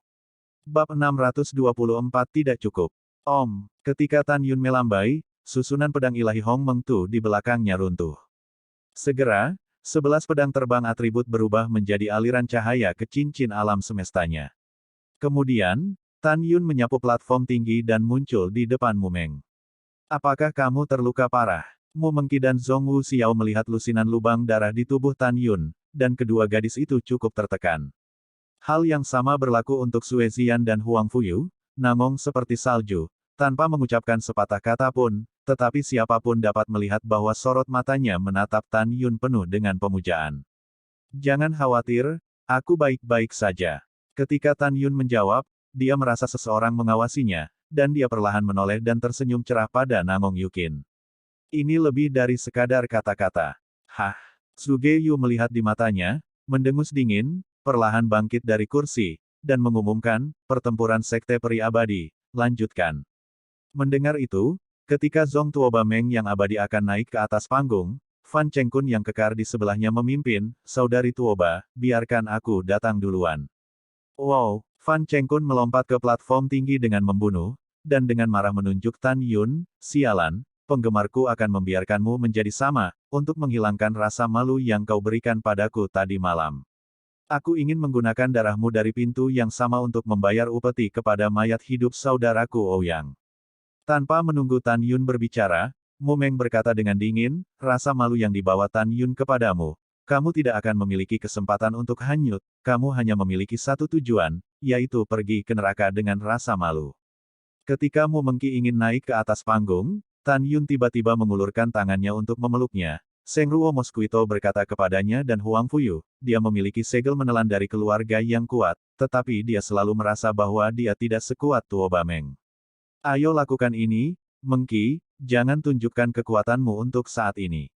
S2: Bab 624 tidak cukup. Om, ketika Tan Yun melambai, susunan pedang ilahi Hong Meng Tu di belakangnya runtuh. Segera, 11 pedang terbang atribut berubah menjadi aliran cahaya ke cincin alam semestanya. Kemudian, Tan Yun menyapu platform tinggi dan muncul di depan Mu Meng. Apakah kamu terluka parah? Mu Mengqi dan Zhong Wu Xiao melihat lusinan lubang darah di tubuh Tan Yun, dan kedua gadis itu cukup tertekan. Hal yang sama berlaku untuk Sue Zian dan Huang Fuyu, Nangong seperti salju, tanpa mengucapkan sepatah kata pun, tetapi siapapun dapat melihat bahwa sorot matanya menatap Tan Yun penuh dengan pemujaan. Jangan khawatir, aku baik-baik saja. Ketika Tan Yun menjawab, dia merasa seseorang mengawasinya, dan dia perlahan menoleh dan tersenyum cerah pada Nangong Yukin. Ini lebih dari sekadar kata-kata. Hah? Suge Yu melihat di matanya, mendengus dingin, perlahan bangkit dari kursi, dan mengumumkan, pertempuran sekte peri abadi, lanjutkan. Mendengar itu, ketika Zhong Tuoba Meng yang abadi akan naik ke atas panggung, Fan Chengkun yang kekar di sebelahnya memimpin, saudari Tuoba, biarkan aku datang duluan. Wow, Fan Chengkun melompat ke platform tinggi dengan membunuh, dan dengan marah menunjuk Tan Yun, sialan, penggemarku akan membiarkanmu menjadi sama, untuk menghilangkan rasa malu yang kau berikan padaku tadi malam. Aku ingin menggunakan darahmu dari pintu yang sama untuk membayar upeti kepada mayat hidup saudaraku Ouyang. Tanpa menunggu Tan Yun berbicara, Mu Meng berkata dengan dingin, rasa malu yang dibawa Tan Yun kepadamu. Kamu tidak akan memiliki kesempatan untuk hanyut, kamu hanya memiliki satu tujuan, yaitu pergi ke neraka dengan rasa malu. Ketika Mu Mengqi ingin naik ke atas panggung, Tan Yun tiba-tiba mengulurkan tangannya untuk memeluknya. Seng Ruo Mosquito berkata kepadanya dan Huang Fuyu, dia memiliki segel menelan dari keluarga yang kuat, tetapi dia selalu merasa bahwa dia tidak sekuat Tuoba Meng. Ayo lakukan ini, Mengqi, jangan tunjukkan kekuatanmu untuk saat ini.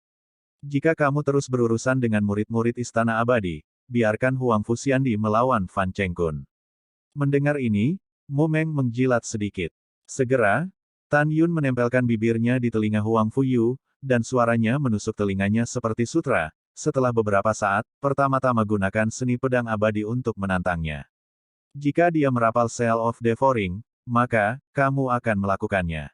S2: Jika kamu terus berurusan dengan murid-murid Istana Abadi, biarkan Huang Fuxiandi melawan Fan Chengkun. Mendengar ini, Mu Meng menjilat sedikit. Segera, Tan Yun menempelkan bibirnya di telinga Huang Fuyu, dan suaranya menusuk telinganya seperti sutra. Setelah beberapa saat, pertama-tama gunakan seni pedang abadi untuk menantangnya. Jika dia merapal Seal of Devouring, maka, kamu akan melakukannya.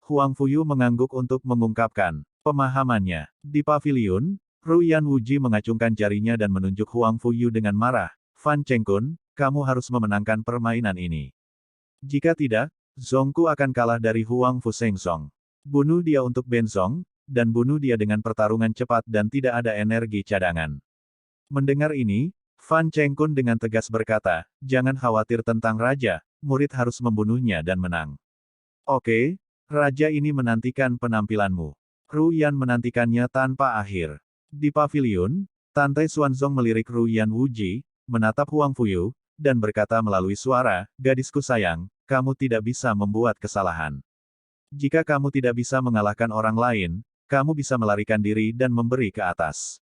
S2: Huang Fuyu mengangguk untuk mengungkapkan pemahamannya. Di paviliun, Ruyan Wuji mengacungkan jarinya dan menunjuk Huang Fuyu dengan marah. Fan Chengkun, kamu harus memenangkan permainan ini. Jika tidak, Zhongku akan kalah dari Huang Fusengsong. Bunuh dia untuk Benzong, dan bunuh dia dengan pertarungan cepat dan tidak ada energi cadangan. Mendengar ini, Fan Chengkun dengan tegas berkata, jangan khawatir tentang raja, murid harus membunuhnya dan menang. Oke, raja ini menantikan penampilanmu. Ruyan menantikannya tanpa akhir. Di paviliun, Tante Xuanzong melirik Ruyan Wuji, menatap Huang Fuyu, dan berkata melalui suara, gadisku sayang, kamu tidak bisa membuat kesalahan. Jika kamu tidak bisa mengalahkan orang lain, kamu bisa melarikan diri dan memberi ke atas.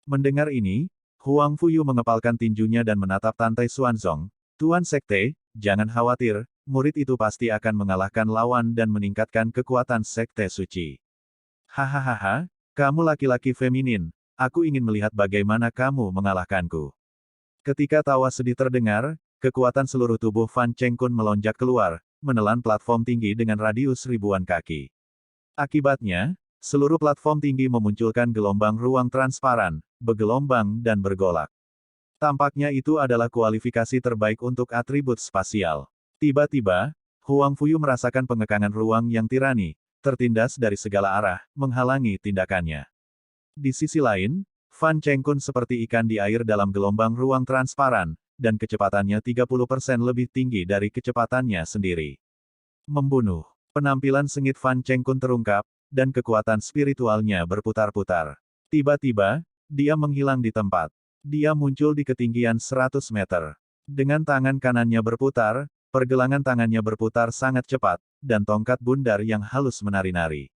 S2: Mendengar ini, Huang Fuyu mengepalkan tinjunya dan menatap Tante Xuanzong. Tuan Sekte, jangan khawatir, murid itu pasti akan mengalahkan lawan dan meningkatkan kekuatan Sekte Suci. Hahaha, kamu laki-laki feminin, aku ingin melihat bagaimana kamu mengalahkanku. Ketika tawa sedih terdengar, kekuatan seluruh tubuh Fan Chengkun melonjak keluar, menelan platform tinggi dengan radius ribuan kaki. Akibatnya, seluruh platform tinggi memunculkan gelombang ruang transparan, bergelombang dan bergolak. Tampaknya itu adalah kualifikasi terbaik untuk atribut spasial. Tiba-tiba, Huang Fuyu merasakan pengekangan ruang yang tirani, tertindas dari segala arah, menghalangi tindakannya. Di sisi lain, Fan Chengkun seperti ikan di air dalam gelombang ruang transparan, dan kecepatannya 30% lebih tinggi dari kecepatannya sendiri. Membunuh. Penampilan sengit Fan Chengkun terungkap, dan kekuatan spiritualnya berputar-putar. Tiba-tiba, dia menghilang di tempat. Dia muncul di ketinggian 100 meter. Dengan tangan kanannya berputar, pergelangan tangannya berputar sangat cepat, dan tongkat bundar yang halus menari-nari.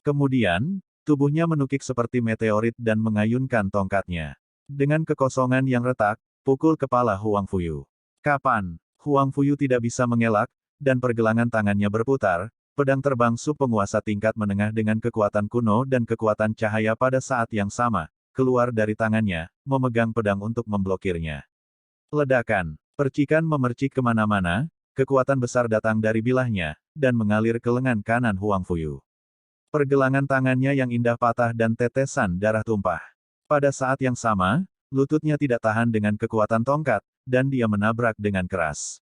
S2: Kemudian, tubuhnya menukik seperti meteorit dan mengayunkan tongkatnya. Dengan kekosongan yang retak, pukul kepala Huang Fuyu. Kapan? Huang Fuyu tidak bisa mengelak, dan pergelangan tangannya berputar, pedang terbang sub penguasa tingkat menengah dengan kekuatan kuno dan kekuatan cahaya pada saat yang sama, keluar dari tangannya, memegang pedang untuk memblokirnya. Ledakan. Percikan memercik kemana-mana, kekuatan besar datang dari bilahnya, dan mengalir ke lengan kanan Huang Fuyu. Pergelangan tangannya yang indah patah dan tetesan darah tumpah. Pada saat yang sama, lututnya tidak tahan dengan kekuatan tongkat, dan dia menabrak dengan keras.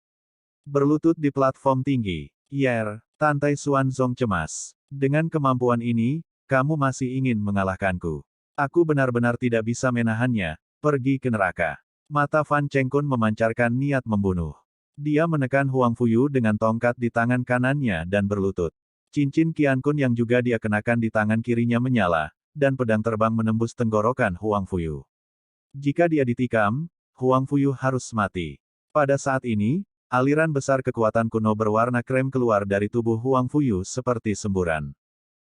S2: Berlutut di platform tinggi. Yer, Tantai Xuanzong cemas. Dengan kemampuan ini, kamu masih ingin mengalahkanku. Aku benar-benar tidak bisa menahannya. Pergi ke neraka. Mata Fan Chengkun memancarkan niat membunuh. Dia menekan Huang Fuyu dengan tongkat di tangan kanannya dan berlutut. Cincin Qiankun yang juga dia kenakan di tangan kirinya menyala, dan pedang terbang menembus tenggorokan Huang Fuyu. Jika dia ditikam, Huang Fuyu harus mati. Pada saat ini, aliran besar kekuatan kuno berwarna krem keluar dari tubuh Huang Fuyu seperti semburan.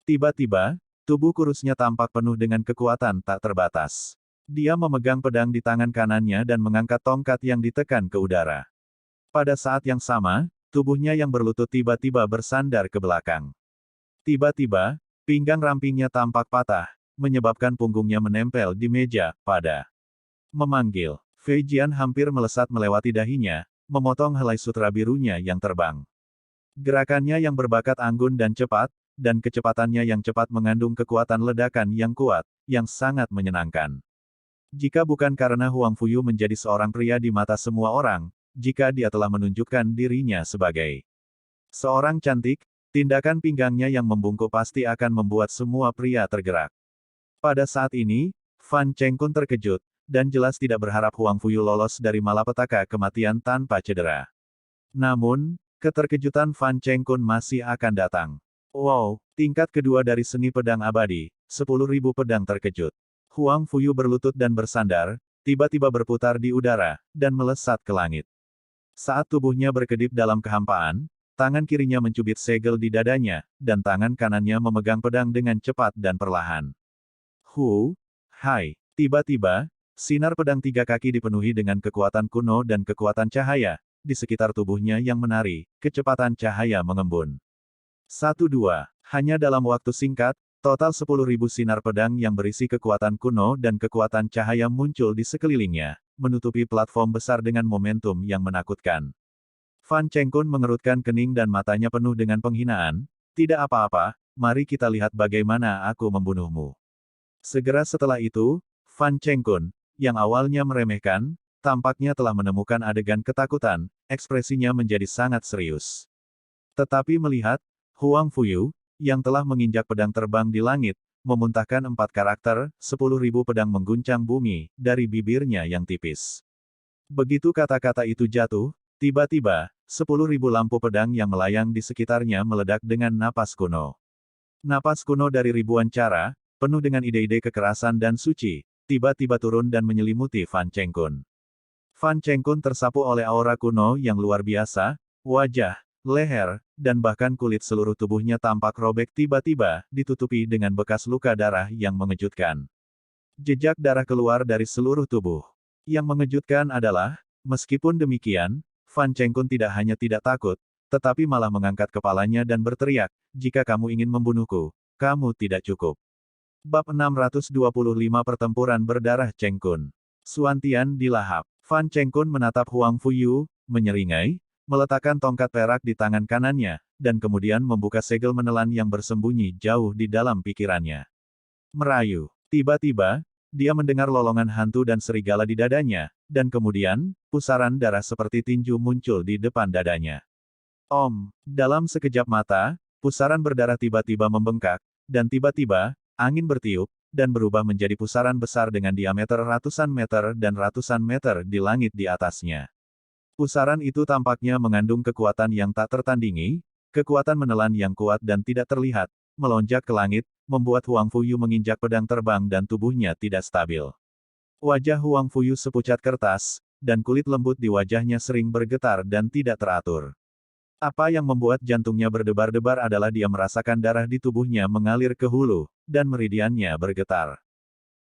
S2: Tiba-tiba, tubuh kurusnya tampak penuh dengan kekuatan tak terbatas. Dia memegang pedang di tangan kanannya dan mengangkat tongkat yang ditekan ke udara. Pada saat yang sama, tubuhnya yang berlutut tiba-tiba bersandar ke belakang. Tiba-tiba, pinggang rampingnya tampak patah, menyebabkan punggungnya menempel di meja, pada memanggil. Fei Jian hampir melesat melewati dahinya, memotong helai sutra birunya yang terbang. Gerakannya yang berbakat anggun dan cepat, dan kecepatannya yang cepat mengandung kekuatan ledakan yang kuat, yang sangat menyenangkan. Jika bukan karena Huang Fuyu menjadi seorang pria di mata semua orang, jika dia telah menunjukkan dirinya sebagai seorang cantik, tindakan pinggangnya yang membungkuk pasti akan membuat semua pria tergerak. Pada saat ini, Fan Chengkun terkejut, dan jelas tidak berharap Huang Fuyu lolos dari malapetaka kematian tanpa cedera. Namun, keterkejutan Fan Chengkun masih akan datang. Wow, tingkat kedua dari seni pedang abadi, 10.000 pedang terkejut. Huang Fuyu berlutut dan bersandar, tiba-tiba berputar di udara, dan melesat ke langit. Saat tubuhnya berkedip dalam kehampaan, tangan kirinya mencubit segel di dadanya, dan tangan kanannya memegang pedang dengan cepat dan perlahan. Hai! Tiba-tiba, sinar pedang tiga kaki dipenuhi dengan kekuatan kuno dan kekuatan cahaya, di sekitar tubuhnya yang menari, kecepatan cahaya mengembun. 1-2. Hanya dalam waktu singkat, total 10.000 sinar pedang yang berisi kekuatan kuno dan kekuatan cahaya muncul di sekelilingnya, menutupi platform besar dengan momentum yang menakutkan. Fan Chengkun mengerutkan kening dan matanya penuh dengan penghinaan. Tidak apa-apa, mari kita lihat bagaimana aku membunuhmu. Segera setelah itu, Fan Chengkun, yang awalnya meremehkan, tampaknya telah menemukan adegan ketakutan, ekspresinya menjadi sangat serius. Tetapi melihat Huang Fuyu, yang telah menginjak pedang terbang di langit, memuntahkan 4 karakter, 10.000 pedang mengguncang bumi, dari bibirnya yang tipis. Begitu kata-kata itu jatuh, tiba-tiba, 10.000 lampu pedang yang melayang di sekitarnya meledak dengan napas kuno. Napas kuno dari ribuan cara, penuh dengan ide-ide kekerasan dan suci, tiba-tiba turun dan menyelimuti Fan Chengkun. Fan Chengkun tersapu oleh aura kuno yang luar biasa, wajah, leher, dan bahkan kulit seluruh tubuhnya tampak robek tiba-tiba, ditutupi dengan bekas luka darah yang mengejutkan. Jejak darah keluar dari seluruh tubuh. Yang mengejutkan adalah, meskipun demikian, Fan Chengkun tidak hanya tidak takut, tetapi malah mengangkat kepalanya dan berteriak, jika kamu ingin membunuhku, kamu tidak cukup. Bab 625 Pertempuran Berdarah Chengkun. Suantian dilahap. Fan Chengkun menatap Huang Fuyu, menyeringai, meletakkan tongkat perak di tangan kanannya, dan kemudian membuka segel menelan yang bersembunyi jauh di dalam pikirannya. Merayu. Tiba-tiba, dia mendengar lolongan hantu dan serigala di dadanya, dan kemudian, pusaran darah seperti tinju muncul di depan dadanya. Dalam sekejap mata, pusaran berdarah tiba-tiba membengkak, dan tiba-tiba, angin bertiup, dan berubah menjadi pusaran besar dengan diameter ratusan meter dan ratusan meter di langit di atasnya. Pusaran itu tampaknya mengandung kekuatan yang tak tertandingi, kekuatan menelan yang kuat dan tidak terlihat, melonjak ke langit, membuat Huang Fuyu menginjak pedang terbang dan tubuhnya tidak stabil. Wajah Huang Fuyu sepucat kertas, dan kulit lembut di wajahnya sering bergetar dan tidak teratur. Apa yang membuat jantungnya berdebar-debar adalah dia merasakan darah di tubuhnya mengalir ke hulu, dan meridiannya bergetar.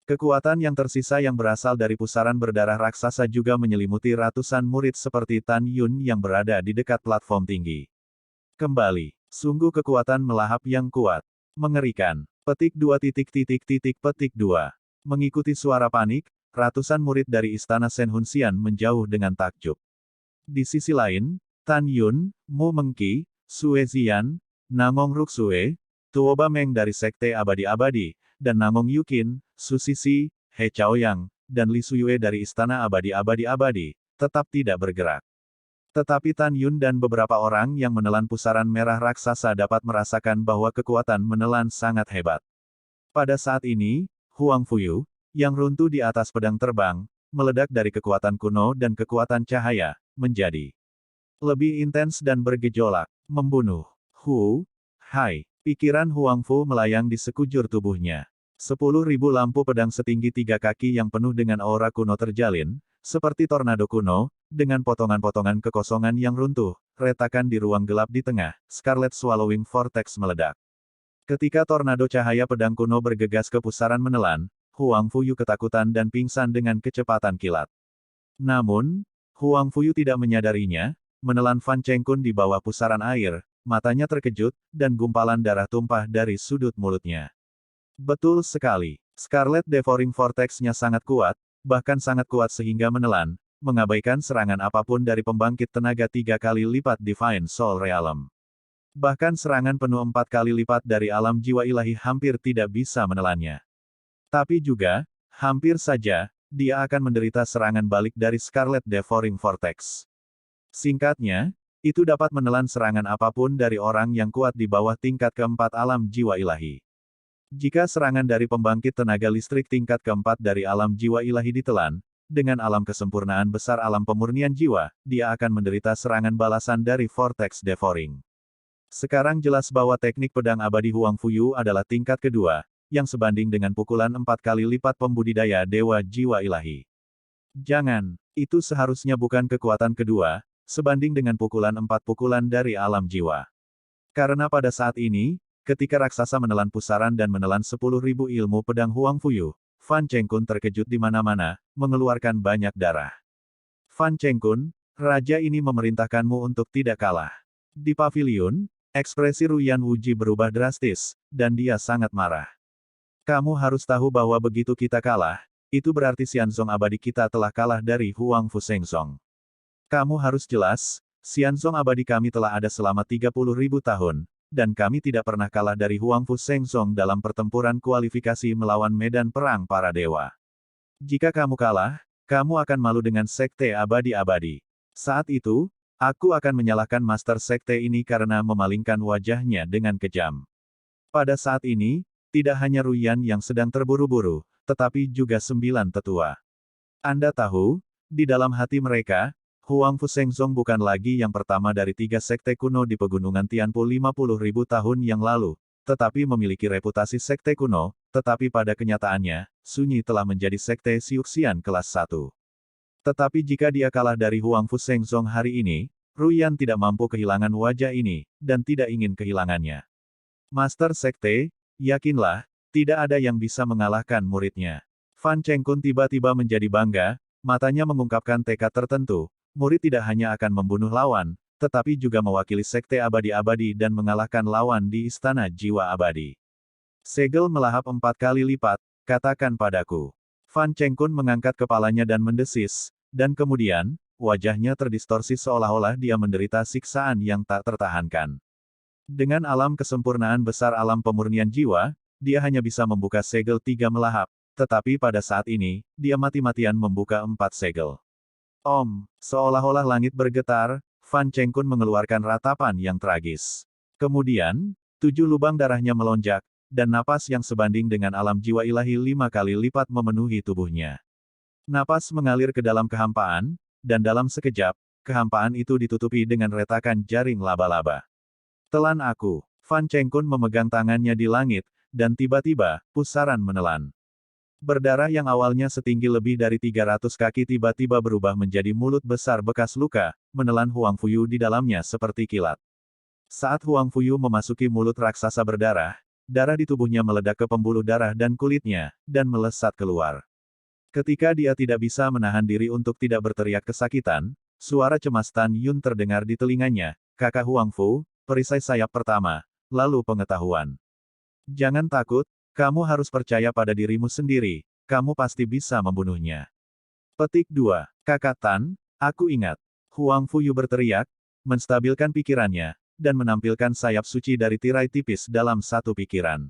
S2: Kekuatan yang tersisa yang berasal dari pusaran berdarah raksasa juga menyelimuti ratusan murid seperti Tan Yun yang berada di dekat platform tinggi. Kembali, sungguh kekuatan melahap yang kuat. Mengerikan. Petik 2. Mengikuti suara panik, ratusan murid dari istana Senhunsian menjauh dengan takjub. Di sisi lain, Tan Yun, Mu Mengqi, Sue Ziyan, Nangong Ruksue, Tuoba Meng dari Sekte Abadi-Abadi, dan Nangong Yukin, Su Sisi, He Chaoyang, dan Li Suyue dari Istana Abadi-Abadi, tetap tidak bergerak. Tetapi Tan Yun dan beberapa orang yang menelan pusaran merah raksasa dapat merasakan bahwa kekuatan menelan sangat hebat. Pada saat ini, Huang Fuyu, yang runtuh di atas pedang terbang, meledak dari kekuatan kuno dan kekuatan cahaya, menjadi lebih intens dan bergejolak, membunuh. Hai, pikiran Huang Fu melayang di sekujur tubuhnya. 10.000 lampu pedang setinggi 3 kaki yang penuh dengan aura kuno terjalin, seperti tornado kuno, dengan potongan-potongan kekosongan yang runtuh, retakan di ruang gelap di tengah, Scarlet Swallowing Vortex meledak. Ketika tornado cahaya pedang kuno bergegas ke pusaran menelan, Huang Fuyu ketakutan dan pingsan dengan kecepatan kilat. Namun, Huang Fuyu tidak menyadarinya, menelan Fan Chengkun di bawah pusaran air, matanya terkejut, dan gumpalan darah tumpah dari sudut mulutnya. Betul sekali, Scarlet Devouring Vortex-nya sangat kuat, bahkan sangat kuat sehingga menelan, mengabaikan serangan apapun dari pembangkit tenaga 3 kali lipat Divine Soul Realm. Bahkan serangan penuh 4 kali lipat dari alam jiwa ilahi hampir tidak bisa menelannya. Tapi juga, hampir saja, dia akan menderita serangan balik dari Scarlet Devouring Vortex. Singkatnya, itu dapat menelan serangan apapun dari orang yang kuat di bawah tingkat keempat alam jiwa ilahi. Jika serangan dari pembangkit tenaga listrik tingkat keempat dari alam jiwa ilahi ditelan, dengan alam kesempurnaan besar alam pemurnian jiwa, dia akan menderita serangan balasan dari Vortex Devouring. Sekarang jelas bahwa teknik pedang abadi Huang Fuyu adalah tingkat kedua, yang sebanding dengan pukulan 4 kali lipat pembudidaya dewa jiwa ilahi. Jangan, itu seharusnya bukan kekuatan kedua, sebanding dengan pukulan 4 pukulan dari alam jiwa. Karena pada saat ini, ketika raksasa menelan pusaran dan menelan 10.000 ilmu pedang Huang Fuyu, Fan Chengkun terkejut di mana-mana, mengeluarkan banyak darah. Fan Chengkun, raja ini memerintahkanmu untuk tidak kalah. Di pavilion, ekspresi Ruyan Wuji berubah drastis, dan dia sangat marah. Kamu harus tahu bahwa begitu kita kalah, itu berarti Xianzong abadi kita telah kalah dari Huang Fu Shengzong. Kamu harus jelas, Xianzong abadi kami telah ada selama 30.000 tahun, dan kami tidak pernah kalah dari Huang Fu Shengzong dalam pertempuran kualifikasi melawan medan perang para dewa. Jika kamu kalah, kamu akan malu dengan Sekte Abadi-Abadi. Saat itu, aku akan menyalahkan Master Sekte ini karena memalingkan wajahnya dengan kejam. Pada saat ini, tidak hanya Ruyan yang sedang terburu-buru, tetapi juga 9 tetua. Anda tahu, di dalam hati mereka, Huang Fu Shengzong bukan lagi yang pertama dari 3 sekte kuno di pegunungan Tianpu 50.000 tahun yang lalu, tetapi memiliki reputasi sekte kuno, tetapi pada kenyataannya, Sunyi telah menjadi sekte Siuxian kelas 1. Tetapi jika dia kalah dari Huang Fu Shengzong hari ini, Ruyan tidak mampu kehilangan wajah ini, dan tidak ingin kehilangannya. Master Sekte, yakinlah, tidak ada yang bisa mengalahkan muridnya. Fan Chengkun tiba-tiba menjadi bangga, matanya mengungkapkan tekad tertentu. Murid tidak hanya akan membunuh lawan, tetapi juga mewakili Sekte Abadi-Abadi dan mengalahkan lawan di Istana Jiwa Abadi. Segel melahap 4 kali lipat, katakan padaku. Fan Chengkun mengangkat kepalanya dan mendesis, dan kemudian, wajahnya terdistorsi seolah-olah dia menderita siksaan yang tak tertahankan. Dengan alam kesempurnaan besar alam pemurnian jiwa, dia hanya bisa membuka segel 3 melahap, tetapi pada saat ini, dia mati-matian membuka 4 segel. Seolah-olah langit bergetar, Fan Chengkun mengeluarkan ratapan yang tragis. Kemudian, 7 lubang darahnya melonjak, dan napas yang sebanding dengan alam jiwa ilahi 5 kali lipat memenuhi tubuhnya. Napas mengalir ke dalam kehampaan, dan dalam sekejap, kehampaan itu ditutupi dengan retakan jaring laba-laba. Telan aku. Fan Chengkun memegang tangannya di langit, dan tiba-tiba, pusaran menelan. Berdarah yang awalnya setinggi lebih dari 300 kaki tiba-tiba berubah menjadi mulut besar bekas luka, menelan Huang Fuyu di dalamnya seperti kilat. Saat Huang Fuyu memasuki mulut raksasa berdarah, darah di tubuhnya meledak ke pembuluh darah dan kulitnya, dan melesat keluar. Ketika dia tidak bisa menahan diri untuk tidak berteriak kesakitan, suara cemas Tan Yun terdengar di telinganya, "Kakak Huang Fu, perisai sayap pertama, lalu pengetahuan. Jangan takut, kamu harus percaya pada dirimu sendiri, kamu pasti bisa membunuhnya. Petik 2. Kakak Tan, aku ingat. Huang Fuyu berteriak, menstabilkan pikirannya, dan menampilkan sayap suci dari tirai tipis dalam satu pikiran.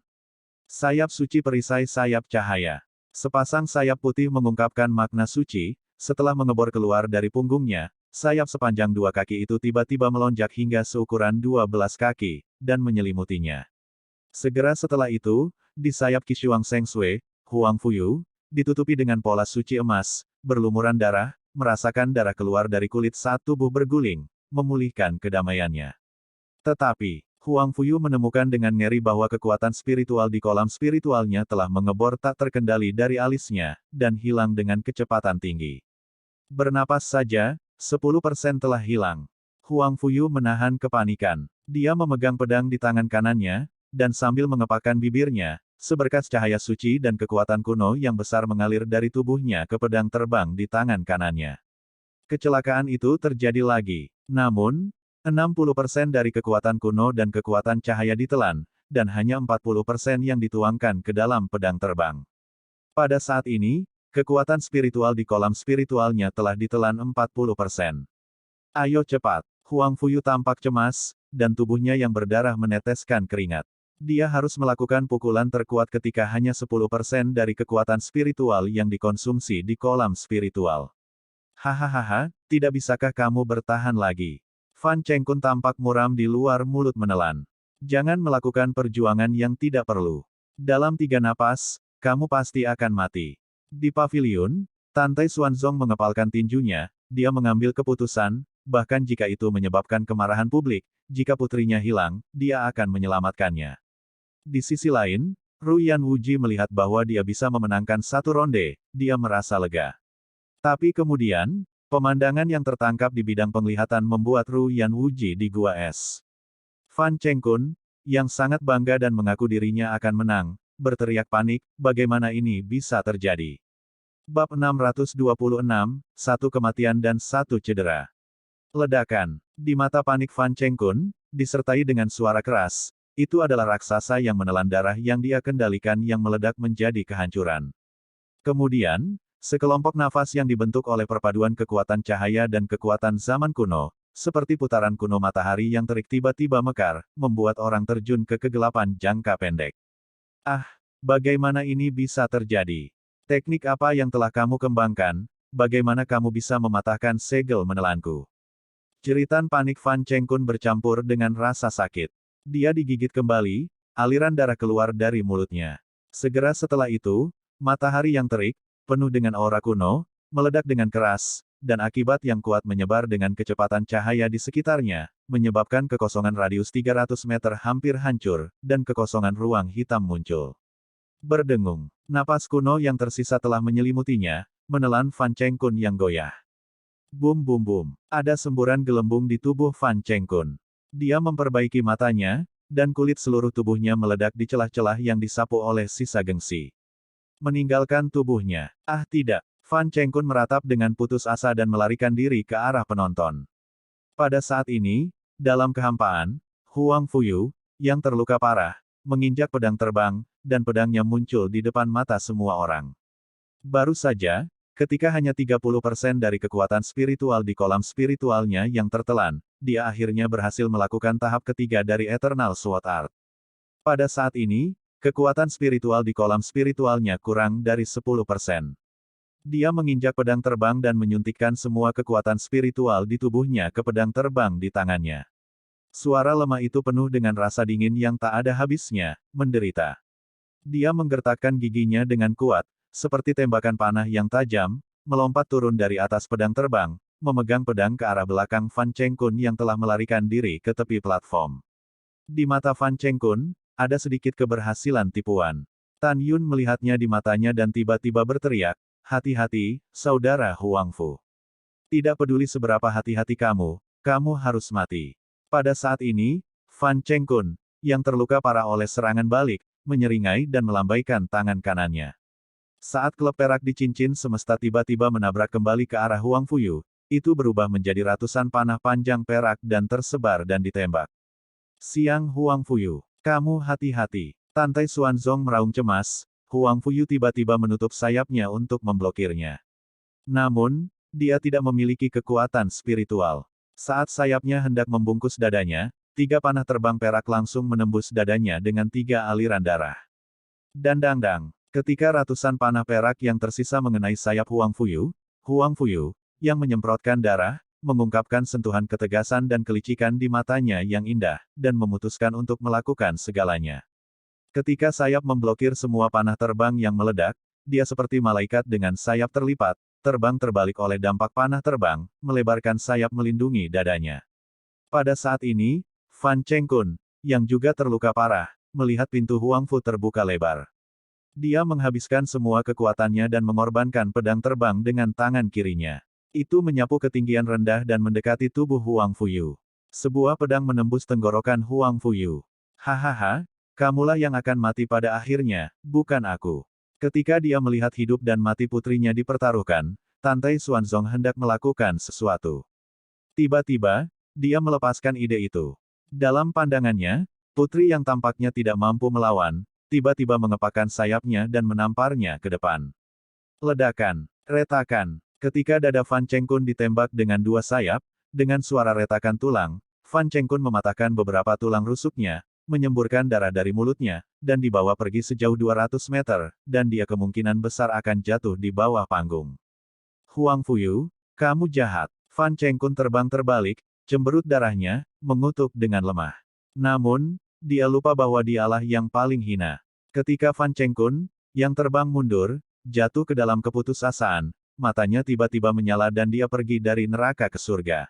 S2: Sayap suci perisai sayap cahaya. Sepasang sayap putih mengungkapkan makna suci, setelah mengebor keluar dari punggungnya, sayap sepanjang 2 kaki itu tiba-tiba melonjak hingga seukuran 12 kaki, dan menyelimutinya. Segera setelah itu, di sayap Qishuang Shengshui, Huang Fuyu, ditutupi dengan pola suci emas, berlumuran darah, merasakan darah keluar dari kulit saat tubuh berguling, memulihkan kedamaiannya. Tetapi, Huang Fuyu menemukan dengan ngeri bahwa kekuatan spiritual di kolam spiritualnya telah mengebor tak terkendali dari alisnya, dan hilang dengan kecepatan tinggi. Bernapas saja, 10% telah hilang. Huang Fuyu menahan kepanikan. Dia memegang pedang di tangan kanannya, dan sambil mengepakkan bibirnya, seberkas cahaya suci dan kekuatan kuno yang besar mengalir dari tubuhnya ke pedang terbang di tangan kanannya. Kecelakaan itu terjadi lagi. Namun, 60% dari kekuatan kuno dan kekuatan cahaya ditelan, dan hanya 40% yang dituangkan ke dalam pedang terbang. Pada saat ini, kekuatan spiritual di kolam spiritualnya telah ditelan 40%. Ayo cepat. Huang Fuyu tampak cemas, dan tubuhnya yang berdarah meneteskan keringat. Dia harus melakukan pukulan terkuat ketika hanya 10% dari kekuatan spiritual yang dikonsumsi di kolam spiritual. Hahaha, tidak bisakah kamu bertahan lagi? Fan Chengkun tampak muram di luar mulut menelan. Jangan melakukan perjuangan yang tidak perlu. Dalam 3 napas, kamu pasti akan mati. Di paviliun, Tantai Xuanzong mengepalkan tinjunya, dia mengambil keputusan, bahkan jika itu menyebabkan kemarahan publik, jika putrinya hilang, dia akan menyelamatkannya. Di sisi lain, Ruyan Wuji melihat bahwa dia bisa memenangkan satu ronde, dia merasa lega. Tapi kemudian, pemandangan yang tertangkap di bidang penglihatan membuat Ruyan Wuji di gua es. Fan Chengkun, yang sangat bangga dan mengaku dirinya akan menang, berteriak panik, bagaimana ini bisa terjadi? Bab 626, 1 kematian dan 1 cedera. Ledakan. Di mata panik Fan Chengkun, disertai dengan suara keras, itu adalah raksasa yang menelan darah yang dia kendalikan yang meledak menjadi kehancuran. Kemudian, sekelompok nafas yang dibentuk oleh perpaduan kekuatan cahaya dan kekuatan zaman kuno, seperti putaran kuno matahari yang terik tiba-tiba mekar, membuat orang terjun ke kegelapan jangka pendek. Ah, bagaimana ini bisa terjadi? Teknik apa yang telah kamu kembangkan? Bagaimana kamu bisa mematahkan segel menelanku? Jeritan panik Fan Chengkun bercampur dengan rasa sakit. Dia digigit kembali, aliran darah keluar dari mulutnya. Segera setelah itu, matahari yang terik, penuh dengan aura kuno, meledak dengan keras, dan akibat yang kuat menyebar dengan kecepatan cahaya di sekitarnya, menyebabkan kekosongan radius 300 meter hampir hancur, dan kekosongan ruang hitam muncul. Berdengung, napas kuno yang tersisa telah menyelimutinya, menelan Fan Chengkun yang goyah. Bum bum bum, ada semburan gelembung di tubuh Fan Chengkun. Dia memperbaiki matanya, dan kulit seluruh tubuhnya meledak di celah-celah yang disapu oleh sisa gengsi. Meninggalkan tubuhnya. Ah tidak, Fan Chengkun meratap dengan putus asa dan melarikan diri ke arah penonton. Pada saat ini, dalam kehampaan, Huang Fuyu, yang terluka parah, menginjak pedang terbang, dan pedangnya muncul di depan mata semua orang. Baru saja, ketika hanya 30% dari kekuatan spiritual di kolam spiritualnya yang tertelan, dia akhirnya berhasil melakukan tahap ketiga dari Eternal Sword Art. Pada saat ini, kekuatan spiritual di kolam spiritualnya kurang dari 10%. Dia menginjak pedang terbang dan menyuntikkan semua kekuatan spiritual di tubuhnya ke pedang terbang di tangannya. Suara lemah itu penuh dengan rasa dingin yang tak ada habisnya, menderita. Dia menggertakkan giginya dengan kuat, seperti tembakan panah yang tajam, melompat turun dari atas pedang terbang, memegang pedang ke arah belakang Fan Chengkun yang telah melarikan diri ke tepi platform. Di mata Fan Chengkun, ada sedikit keberhasilan tipuan. Tan Yun melihatnya di matanya dan tiba-tiba berteriak, hati-hati, saudara Huang Fu. Tidak peduli seberapa hati-hati kamu, kamu harus mati. Pada saat ini, Fan Chengkun, yang terluka parah oleh serangan balik, menyeringai dan melambaikan tangan kanannya. Saat klep perak di cincin semesta tiba-tiba menabrak kembali ke arah Huang Fuyu, itu berubah menjadi ratusan panah panjang perak dan tersebar dan ditembak. Siang Huang Fuyu, kamu hati-hati. Tantai Xuanzong meraung cemas, Huang Fuyu tiba-tiba menutup sayapnya untuk memblokirnya. Namun, dia tidak memiliki kekuatan spiritual. Saat sayapnya hendak membungkus dadanya, 3 panah terbang perak langsung menembus dadanya dengan 3 aliran darah. Dan dang-dang, ketika ratusan panah perak yang tersisa mengenai sayap Huang Fuyu, yang menyemprotkan darah, mengungkapkan sentuhan ketegasan dan kelicikan di matanya yang indah, dan memutuskan untuk melakukan segalanya. Ketika sayap memblokir semua panah terbang yang meledak, dia seperti malaikat dengan sayap terlipat, terbang terbalik oleh dampak panah terbang, melebarkan sayap melindungi dadanya. Pada saat ini, Fan Chengkun, yang juga terluka parah, melihat pintu Huang Fu terbuka lebar. Dia menghabiskan semua kekuatannya dan mengorbankan pedang terbang dengan tangan kirinya. Itu menyapu ketinggian rendah dan mendekati tubuh Huang Fuyu. Sebuah pedang menembus tenggorokan Huang Fuyu. Hahaha, kamulah yang akan mati pada akhirnya, bukan aku. Ketika dia melihat hidup dan mati putrinya dipertaruhkan, Tante Xuanzong hendak melakukan sesuatu. Tiba-tiba, dia melepaskan ide itu. Dalam pandangannya, putri yang tampaknya tidak mampu melawan, tiba-tiba mengepakkan sayapnya dan menamparnya ke depan. Ledakan, retakan. Ketika dada Fan Chengkun ditembak dengan 2 sayap, dengan suara retakan tulang, Fan Chengkun mematahkan beberapa tulang rusuknya, menyemburkan darah dari mulutnya, dan dibawa pergi sejauh 200 meter, dan dia kemungkinan besar akan jatuh di bawah panggung. Huang Fuyu, kamu jahat. Fan Chengkun terbang terbalik, cemberut darahnya, mengutuk dengan lemah. Namun, dia lupa bahwa dialah yang paling hina. Ketika Fan Chengkun, yang terbang mundur, jatuh ke dalam keputusasaan, matanya tiba-tiba menyala dan dia pergi dari neraka ke surga.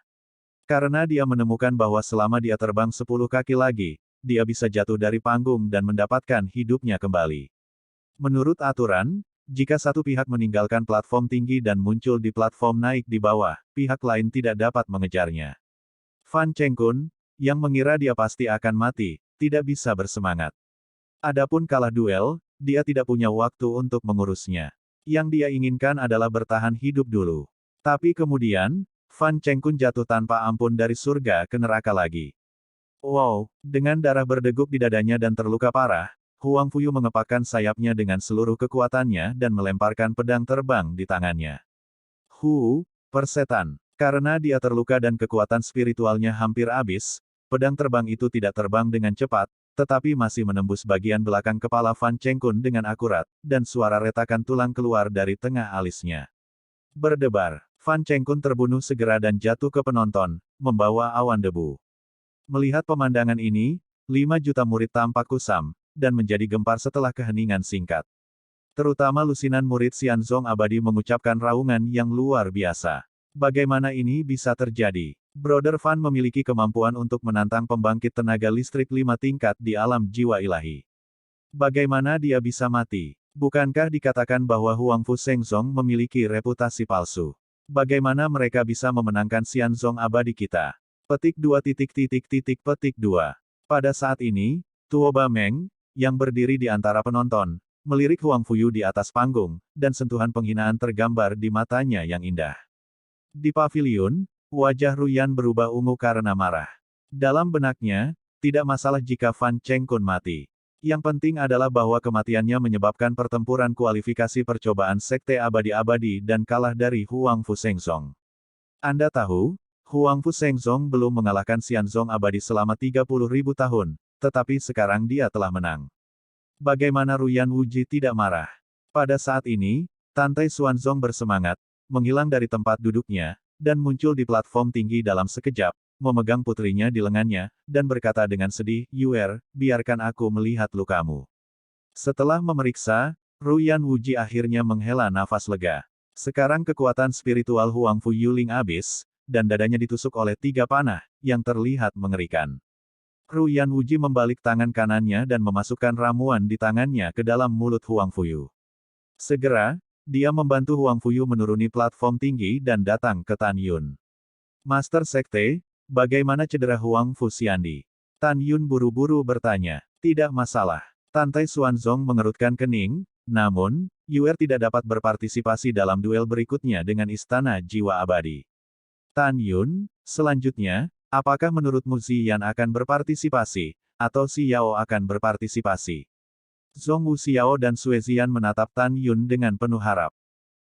S2: Karena dia menemukan bahwa selama dia terbang 10 kaki lagi, dia bisa jatuh dari panggung dan mendapatkan hidupnya kembali. Menurut aturan, jika satu pihak meninggalkan platform tinggi dan muncul di platform naik di bawah, pihak lain tidak dapat mengejarnya. Fan Chengkun, yang mengira dia pasti akan mati, tidak bisa bersemangat. Adapun kalah duel, dia tidak punya waktu untuk mengurusnya. Yang dia inginkan adalah bertahan hidup dulu. Tapi kemudian, Fan Chengkun jatuh tanpa ampun dari surga ke neraka lagi. Wow, dengan darah berdegup di dadanya dan terluka parah, Huang Fuyu mengepakkan sayapnya dengan seluruh kekuatannya dan melemparkan pedang terbang di tangannya. Persetan. Karena dia terluka dan kekuatan spiritualnya hampir habis, pedang terbang itu tidak terbang dengan cepat, tetapi masih menembus bagian belakang kepala Fan Chengkun dengan akurat, dan suara retakan tulang keluar dari tengah alisnya. Berdebar, Fan Chengkun terbunuh segera dan jatuh ke penonton, membawa awan debu. Melihat pemandangan ini, 5 juta murid tampak kusam, dan menjadi gempar setelah keheningan singkat. Terutama lusinan murid Xianzong abadi mengucapkan raungan yang luar biasa. Bagaimana ini bisa terjadi? Brother Fan memiliki kemampuan untuk menantang pembangkit tenaga listrik 5 tingkat di alam jiwa ilahi. Bagaimana dia bisa mati? Bukankah dikatakan bahwa Huang Fu Shengzong memiliki reputasi palsu? Bagaimana mereka bisa memenangkan Xianzong abadi kita? Petik 2. Petik 2. Pada saat ini, Tuo Ba Meng, yang berdiri di antara penonton, melirik Huang Fuyu di atas panggung, dan sentuhan penghinaan tergambar di matanya yang indah. Di paviliun, wajah Ruyan berubah ungu karena marah. Dalam benaknya, tidak masalah jika Fan Chengkun mati. Yang penting adalah bahwa kematiannya menyebabkan pertempuran kualifikasi percobaan Sekte Abadi-Abadi dan kalah dari Huang Fu Shengzong. Anda tahu, Huang Fu Shengzong belum mengalahkan Xianzong abadi selama 30.000 tahun, tetapi sekarang dia telah menang. Bagaimana Ruyan Wuji tidak marah? Pada saat ini, Tante Xuanzong bersemangat, menghilang dari tempat duduknya, dan muncul di platform tinggi dalam sekejap, memegang putrinya di lengannya, dan berkata dengan sedih, Yuer, biarkan aku melihat lukamu. Setelah memeriksa, Ruyan Wuji akhirnya menghela nafas lega. Sekarang kekuatan spiritual Huang Fu Yuling habis, dan dadanya ditusuk oleh 3 panah, yang terlihat mengerikan. Ruyan Wuji membalik tangan kanannya dan memasukkan ramuan di tangannya ke dalam mulut Huang Fuyu. Segera, dia membantu Huang Fuyu menuruni platform tinggi dan datang ke Tan Yun. Master Sekte, bagaimana cedera Huang Fu Xiandi? Tan Yun buru-buru bertanya. Tidak masalah. Tante Xuanzong mengerutkan kening, namun, Yuer tidak dapat berpartisipasi dalam duel berikutnya dengan Istana Jiwa Abadi. Tan Yun, selanjutnya, apakah menurutmu Ziyan akan berpartisipasi, atau Si Yao akan berpartisipasi? Zhong Wuxiao dan Sue Zian menatap Tan Yun dengan penuh harap.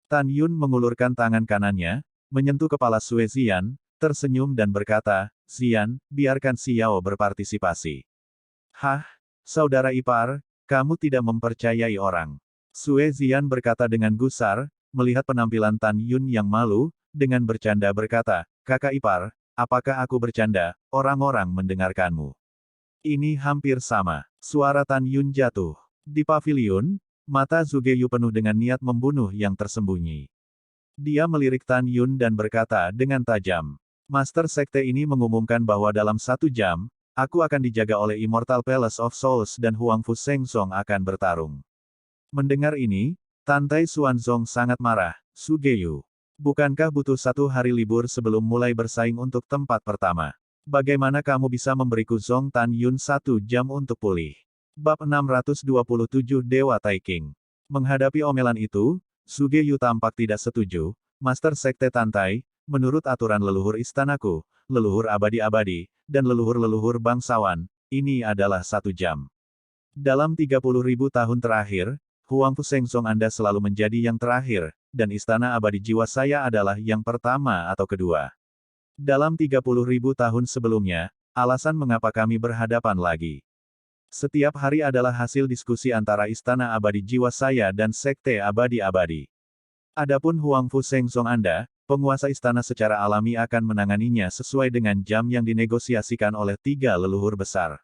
S2: Tan Yun mengulurkan tangan kanannya, menyentuh kepala Sue Zian, tersenyum dan berkata, Zian, biarkan Xiao berpartisipasi. Hah? Saudara ipar, kamu tidak mempercayai orang. Sue Zian berkata dengan gusar, melihat penampilan Tan Yun yang malu, dengan bercanda berkata, kakak ipar, apakah aku bercanda, orang-orang mendengarkanmu. Ini hampir sama. Suara Tan Yun jatuh. Di paviliun, mata Zugeyu penuh dengan niat membunuh yang tersembunyi. Dia melirik Tan Yun dan berkata dengan tajam. Master Sekte ini mengumumkan bahwa dalam 1 jam, aku akan dijaga oleh Immortal Palace of Souls dan Huangfu Shengsong akan bertarung. Mendengar ini, Tantai Xuanzong sangat marah. Zugeyu, bukankah butuh 1 hari libur sebelum mulai bersaing untuk tempat pertama? Bagaimana kamu bisa memberiku Zong Tan Yun 1 jam untuk pulih? Bab 627 Dewa Taiking. Menghadapi omelan itu, Zugeyu tampak tidak setuju. Master Sekte Tantai, menurut aturan leluhur istanaku, leluhur abadi-abadi, dan leluhur-leluhur bangsawan, ini adalah 1 jam. Dalam 30.000 tahun terakhir, Huangfu Shengsong Anda selalu menjadi yang terakhir, dan istana abadi jiwa saya adalah yang pertama atau kedua. Dalam 30.000 tahun sebelumnya, alasan mengapa kami berhadapan lagi. Setiap hari adalah hasil diskusi antara istana abadi jiwa saya dan sekte abadi-abadi. Adapun Huangfu Shengsong Anda, penguasa istana secara alami akan menanganinya sesuai dengan jam yang dinegosiasikan oleh 3 leluhur besar.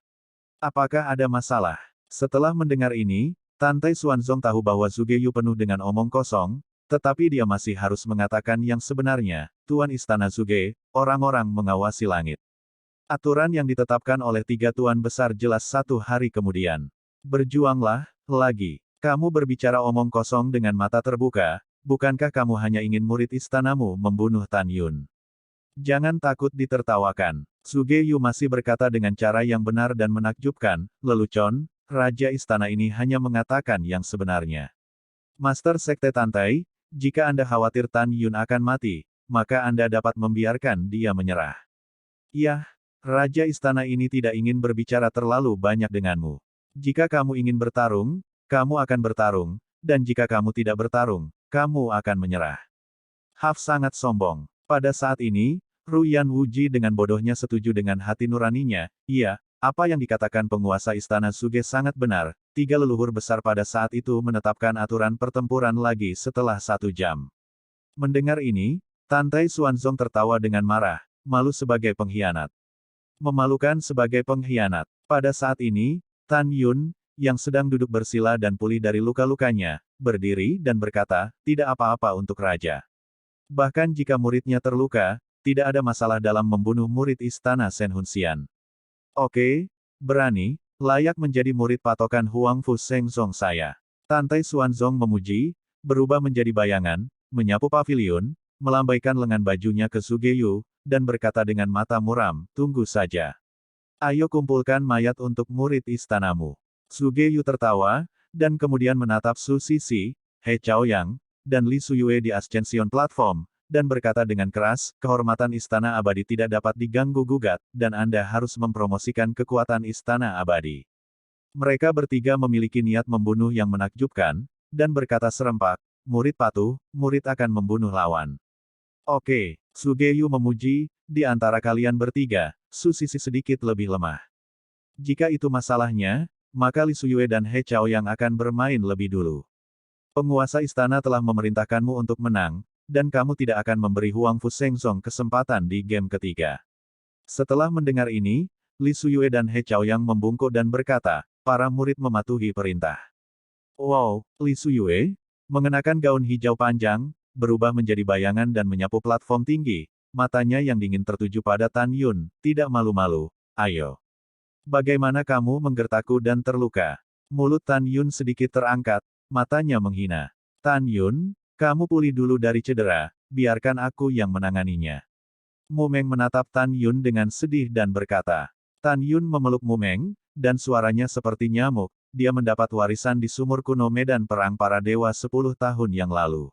S2: Apakah ada masalah? Setelah mendengar ini, Tantai Xuanzong tahu bahwa Zugeyu penuh dengan omong kosong, tetapi dia masih harus mengatakan yang sebenarnya, Tuan Istana Zuge, orang-orang mengawasi langit. Aturan yang ditetapkan oleh 3 tuan besar jelas 1 hari kemudian. Berjuanglah, lagi. Kamu berbicara omong kosong dengan mata terbuka, bukankah kamu hanya ingin murid istanamu membunuh Tan Yun? Jangan takut ditertawakan. Zugeyu masih berkata dengan cara yang benar dan menakjubkan, lelucon, Raja Istana ini hanya mengatakan yang sebenarnya. Master Sekte Tantai, jika Anda khawatir Tan Yun akan mati, maka Anda dapat membiarkan dia menyerah. Yah, Raja Istana ini tidak ingin berbicara terlalu banyak denganmu. Jika kamu ingin bertarung, kamu akan bertarung, dan jika kamu tidak bertarung, kamu akan menyerah. Haf sangat sombong. Pada saat ini, Ruyan Wuji dengan bodohnya setuju dengan hati nuraninya, iya, apa yang dikatakan penguasa Istana Zuge sangat benar, 3 leluhur besar pada saat itu menetapkan aturan pertempuran lagi setelah 1 jam. Mendengar ini, Tantai Xuanzong tertawa dengan marah, malu sebagai pengkhianat. Memalukan sebagai pengkhianat. Pada saat ini, Tan Yun, yang sedang duduk bersila dan pulih dari luka-lukanya, berdiri dan berkata, tidak apa-apa untuk raja. Bahkan jika muridnya terluka, tidak ada masalah dalam membunuh murid istana Shen Hunxian. Oke, berani, layak menjadi murid patokan Huangfu Shengsong saya. Tantai Xuanzong memuji, berubah menjadi bayangan, menyapu paviliun, melambaikan lengan bajunya ke Zugeyu, dan berkata dengan mata muram, tunggu saja. Ayo kumpulkan mayat untuk murid istanamu. Zugeyu tertawa, dan kemudian menatap Su Sisi, He Chaoyang, dan Li Suyue di Ascension Platform, dan berkata dengan keras, kehormatan istana abadi tidak dapat diganggu-gugat, dan Anda harus mempromosikan kekuatan istana abadi. Mereka bertiga memiliki niat membunuh yang menakjubkan, dan berkata serempak, murid patuh, murid akan membunuh lawan. Oke, Zugeyu memuji, di antara kalian bertiga, Su Sisi sedikit lebih lemah. Jika itu masalahnya, maka Li Suyue dan He Chaoyang akan bermain lebih dulu. Penguasa istana telah memerintahkanmu untuk menang, dan kamu tidak akan memberi Huangfu Shengsong kesempatan di game ketiga. Setelah mendengar ini, Li Suyue dan He Chaoyang membungkuk dan berkata, para murid mematuhi perintah. Wow, Li Suyue, mengenakan gaun hijau panjang, berubah menjadi bayangan dan menyapu platform tinggi, matanya yang dingin tertuju pada Tan Yun, tidak malu-malu, ayo. Bagaimana kamu menggertakku dan terluka? Mulut Tan Yun sedikit terangkat, matanya menghina. Tan Yun, kamu pulih dulu dari cedera, biarkan aku yang menanganinya. Mumeng menatap Tan Yun dengan sedih dan berkata. Tan Yun memeluk Mumeng, dan suaranya seperti nyamuk, dia mendapat warisan di sumur kuno medan perang para dewa 10 tahun yang lalu.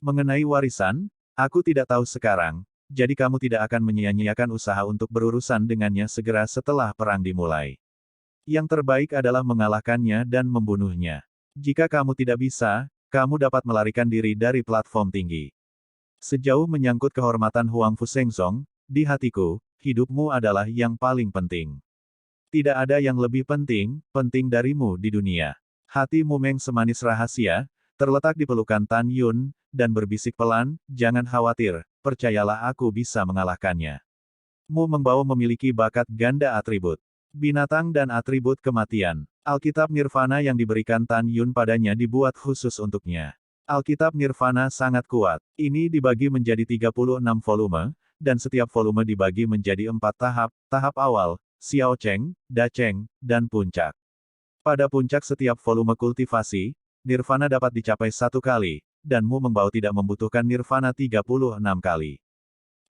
S2: Mengenai warisan, aku tidak tahu sekarang, jadi kamu tidak akan menyia-nyiakan usaha untuk berurusan dengannya segera setelah perang dimulai. Yang terbaik adalah mengalahkannya dan membunuhnya. Jika kamu tidak bisa, kamu dapat melarikan diri dari platform tinggi. Sejauh menyangkut kehormatan Huang Fusengzong, di hatiku, hidupmu adalah yang paling penting. Tidak ada yang lebih penting darimu di dunia. Hati Mumeng semanis rahasia, terletak di pelukan Tan Yun, dan berbisik pelan, jangan khawatir, percayalah aku bisa mengalahkannya. Mu Mengbao memiliki bakat ganda atribut. Binatang dan atribut kematian. Alkitab Nirvana yang diberikan Tan Yun padanya dibuat khusus untuknya. Alkitab Nirvana sangat kuat. Ini dibagi menjadi 36 volume, dan setiap volume dibagi menjadi 4 tahap, tahap awal, Xiao Cheng, Da Cheng, dan puncak. Pada puncak setiap volume kultivasi, Nirvana dapat dicapai 1 kali, dan Mu Mengbao tidak membutuhkan Nirvana 36 kali.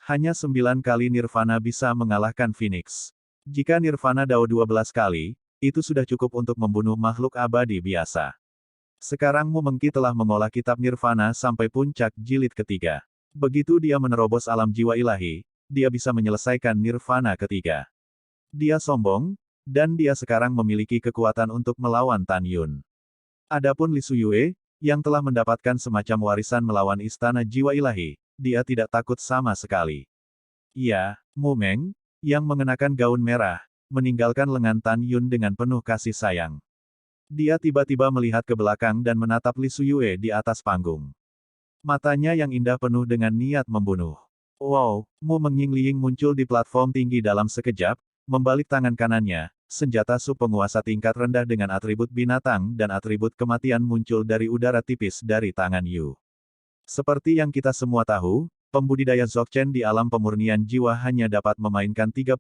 S2: Hanya 9 kali Nirvana bisa mengalahkan Phoenix. Jika Nirvana Dao 12 kali, itu sudah cukup untuk membunuh makhluk abadi biasa. Sekarang Mu Mengki telah mengolah kitab Nirvana sampai puncak jilid ketiga. Begitu dia menerobos alam jiwa ilahi, dia bisa menyelesaikan Nirvana ketiga. Dia sombong, dan dia sekarang memiliki kekuatan untuk melawan Tan Yun. Adapun Li Suyue, yang telah mendapatkan semacam warisan melawan istana jiwa ilahi, dia tidak takut sama sekali. Ia, Mu Meng, yang mengenakan gaun merah, meninggalkan lengan Tan Yun dengan penuh kasih sayang. Dia tiba-tiba melihat ke belakang dan menatap Li Suyue di atas panggung. Matanya yang indah penuh dengan niat membunuh. Wow, Mu Mengying muncul di platform tinggi dalam sekejap, membalik tangan kanannya, senjata sub penguasa tingkat rendah dengan atribut binatang dan atribut kematian muncul dari udara tipis dari tangan Yu. Seperti yang kita semua tahu, pembudidaya Dzogchen di alam pemurnian jiwa hanya dapat memainkan 30%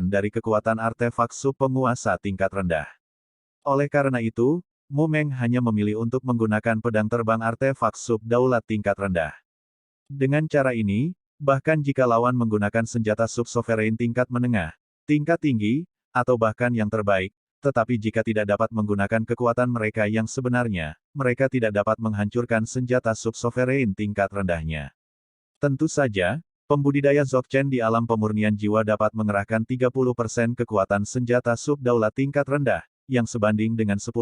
S2: dari kekuatan artefak sub penguasa tingkat rendah. Oleh karena itu, Mu Meng hanya memilih untuk menggunakan pedang terbang artefak sub daulat tingkat rendah. Dengan cara ini, bahkan jika lawan menggunakan senjata sub sovereign tingkat menengah, tingkat tinggi, atau bahkan yang terbaik, tetapi jika tidak dapat menggunakan kekuatan mereka yang sebenarnya, mereka tidak dapat menghancurkan senjata sub sovereign tingkat rendahnya. Tentu saja, pembudidaya Dzogchen di alam pemurnian jiwa dapat mengerahkan 30% kekuatan senjata sub-daulat tingkat rendah, yang sebanding dengan 10%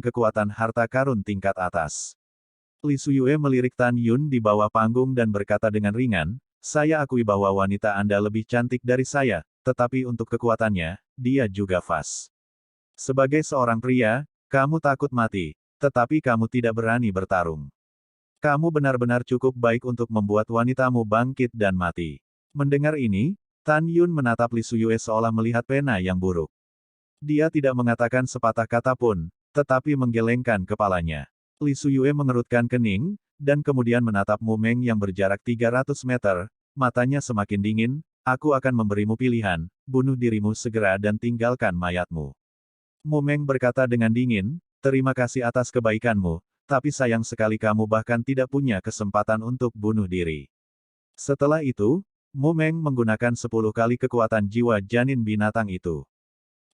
S2: kekuatan harta karun tingkat atas. Li Suyue melirik Tan Yun di bawah panggung dan berkata dengan ringan, saya akui bahwa wanita Anda lebih cantik dari saya, tetapi untuk kekuatannya, dia juga fas. Sebagai seorang pria, kamu takut mati, tetapi kamu tidak berani bertarung. Kamu benar-benar cukup baik untuk membuat wanitamu bangkit dan mati. Mendengar ini, Tan Yun menatap Li Suyue seolah melihat pena yang buruk. Dia tidak mengatakan sepatah kata pun, tetapi menggelengkan kepalanya. Li Suyue mengerutkan kening, dan kemudian menatap Mu Meng yang berjarak 300 meter, matanya semakin dingin, aku akan memberimu pilihan, bunuh dirimu segera dan tinggalkan mayatmu. Mu Meng berkata dengan dingin, terima kasih atas kebaikanmu, tapi sayang sekali kamu bahkan tidak punya kesempatan untuk bunuh diri. Setelah itu, Mu Meng menggunakan 10 kali kekuatan jiwa janin binatang itu.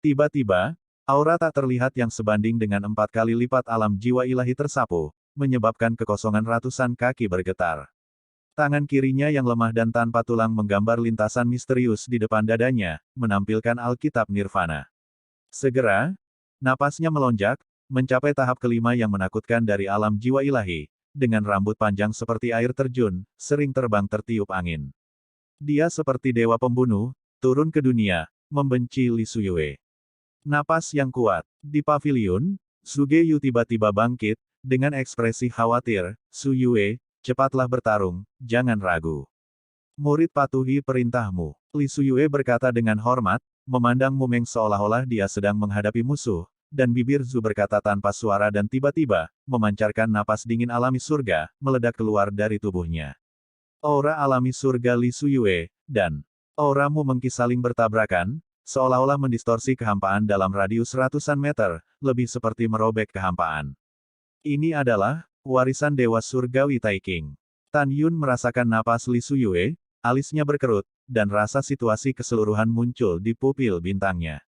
S2: Tiba-tiba, aura tak terlihat yang sebanding dengan 4 kali lipat alam jiwa ilahi tersapu, menyebabkan kekosongan ratusan kaki bergetar. Tangan kirinya yang lemah dan tanpa tulang menggambar lintasan misterius di depan dadanya, menampilkan Alkitab Nirvana. Segera, napasnya melonjak, mencapai tahap kelima yang menakutkan dari alam jiwa ilahi, dengan rambut panjang seperti air terjun, sering terbang tertiup angin. Dia seperti dewa pembunuh, turun ke dunia, membenci Li Suyue. Napas yang kuat. Di paviliun, Suge Yu tiba-tiba bangkit, dengan ekspresi khawatir, Suyue, cepatlah bertarung, jangan ragu. Murid patuhi perintahmu. Li Suyue berkata dengan hormat, memandang Mu Meng seolah-olah dia sedang menghadapi musuh, dan bibir Zhu berkata tanpa suara dan tiba-tiba, memancarkan napas dingin alami surga, meledak keluar dari tubuhnya. Aura alami surga Li Suyue, dan aura Mu Mengki saling bertabrakan, seolah-olah mendistorsi kehampaan dalam radius ratusan meter, lebih seperti merobek kehampaan. Ini adalah warisan Dewa Surgawi Taiking. Tan Yun merasakan napas Li Suyue, alisnya berkerut, dan rasa situasi keseluruhan muncul di pupil bintangnya.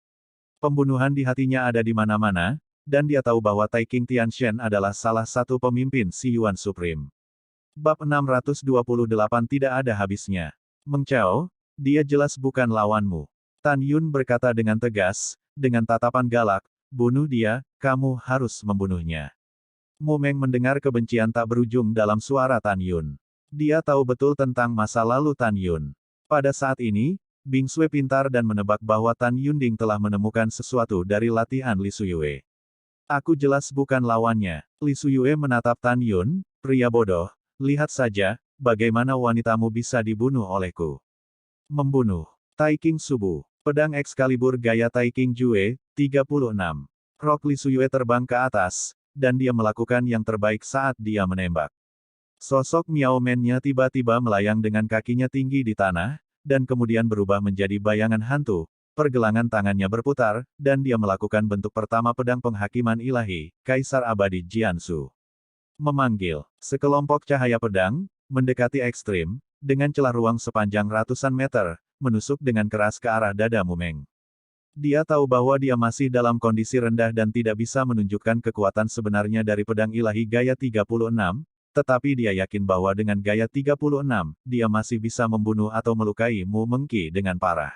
S2: Pembunuhan di hatinya ada di mana-mana, dan dia tahu bahwa Taiking Tianshen adalah salah satu pemimpin Si Yuan Supreme. Bab 628 tidak ada habisnya. Meng Chao, dia jelas bukan lawanmu. Tan Yun berkata dengan tegas, dengan tatapan galak, bunuh dia, kamu harus membunuhnya. Mu Meng mendengar kebencian tak berujung dalam suara Tan Yun. Dia tahu betul tentang masa lalu Tan Yun. Pada saat ini, Bing Sui pintar dan menebak bahwa Tan Yunding telah menemukan sesuatu dari latihan Li Suyue. Aku jelas bukan lawannya. Li Suyue menatap Tan Yun, pria bodoh, lihat saja, bagaimana wanitamu bisa dibunuh olehku. Membunuh. Taiking Subu. Pedang Excalibur gaya Taiking Jue, 36. Rok Li Suyue terbang ke atas, dan dia melakukan yang terbaik saat dia menembak. Sosok Miao Men-nya tiba-tiba melayang dengan kakinya tinggi di tanah, dan kemudian berubah menjadi bayangan hantu, pergelangan tangannya berputar, dan dia melakukan bentuk pertama pedang penghakiman ilahi, Kaisar Abadi Jiansu. Memanggil. Sekelompok cahaya pedang, mendekati ekstrim, dengan celah ruang sepanjang ratusan meter, menusuk dengan keras ke arah dada Mu Meng. Dia tahu bahwa dia masih dalam kondisi rendah dan tidak bisa menunjukkan kekuatan sebenarnya dari pedang ilahi gaya 36, tetapi dia yakin bahwa dengan gaya 36, dia masih bisa membunuh atau melukai Mu Mengqi dengan parah.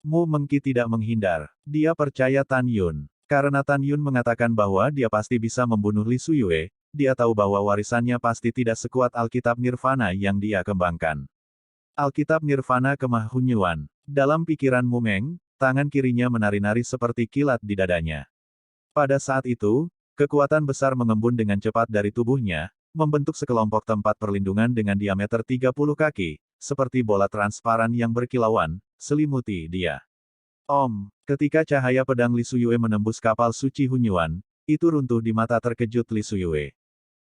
S2: Mu Mengqi tidak menghindar. Dia percaya Tan Yun. Karena Tan Yun mengatakan bahwa dia pasti bisa membunuh Li Suyue, dia tahu bahwa warisannya pasti tidak sekuat Alkitab Nirvana yang dia kembangkan. Alkitab Nirvana Kemah Hunyuan. Dalam pikiran Mu Meng, tangan kirinya menari-nari seperti kilat di dadanya. Pada saat itu, kekuatan besar mengembun dengan cepat dari tubuhnya, membentuk sekelompok tempat perlindungan dengan diameter 30 kaki, seperti bola transparan yang berkilauan, selimuti dia. Om, ketika cahaya pedang Li Suyue menembus kapal suci Hunyuan, itu runtuh di mata terkejut Li Suyue.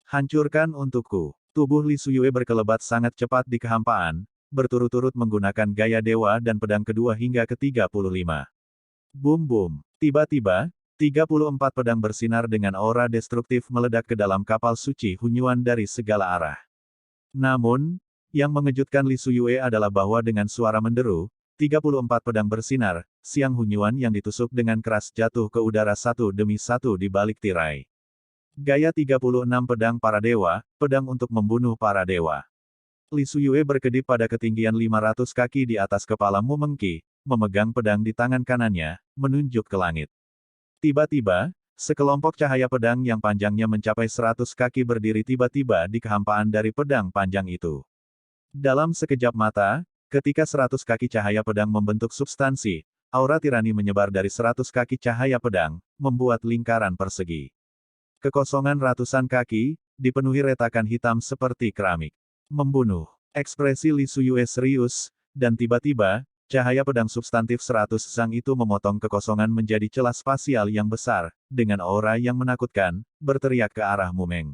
S2: Hancurkan untukku. Tubuh Li Suyue berkelebat sangat cepat di kehampaan, berturut-turut menggunakan gaya dewa dan pedang kedua hingga ke-35. Boom-boom. Tiba-tiba, 34 pedang bersinar dengan aura destruktif meledak ke dalam kapal suci Hunyuan dari segala arah. Namun, yang mengejutkan Li Suyue adalah bahwa dengan suara menderu, 34 pedang bersinar, siang Hunyuan yang ditusuk dengan keras jatuh ke udara satu demi satu di balik tirai. Gaya 36 pedang para dewa, pedang untuk membunuh para dewa. Li Suyue berkedip pada ketinggian 500 kaki di atas kepala Mu Mengqi, memegang pedang di tangan kanannya, menunjuk ke langit. Tiba-tiba, sekelompok cahaya pedang yang panjangnya mencapai 100 kaki berdiri tiba-tiba di kehampaan dari pedang panjang itu. Dalam sekejap mata, ketika 100 kaki cahaya pedang membentuk substansi, aura tirani menyebar dari 100 kaki cahaya pedang, membuat lingkaran persegi. Kekosongan ratusan kaki, dipenuhi retakan hitam seperti keramik. Membunuh. Ekspresi Li Suyue serius, dan tiba-tiba, cahaya pedang substantif 100 sang itu memotong kekosongan menjadi celah spasial yang besar, dengan aura yang menakutkan, berteriak ke arah Mu Meng.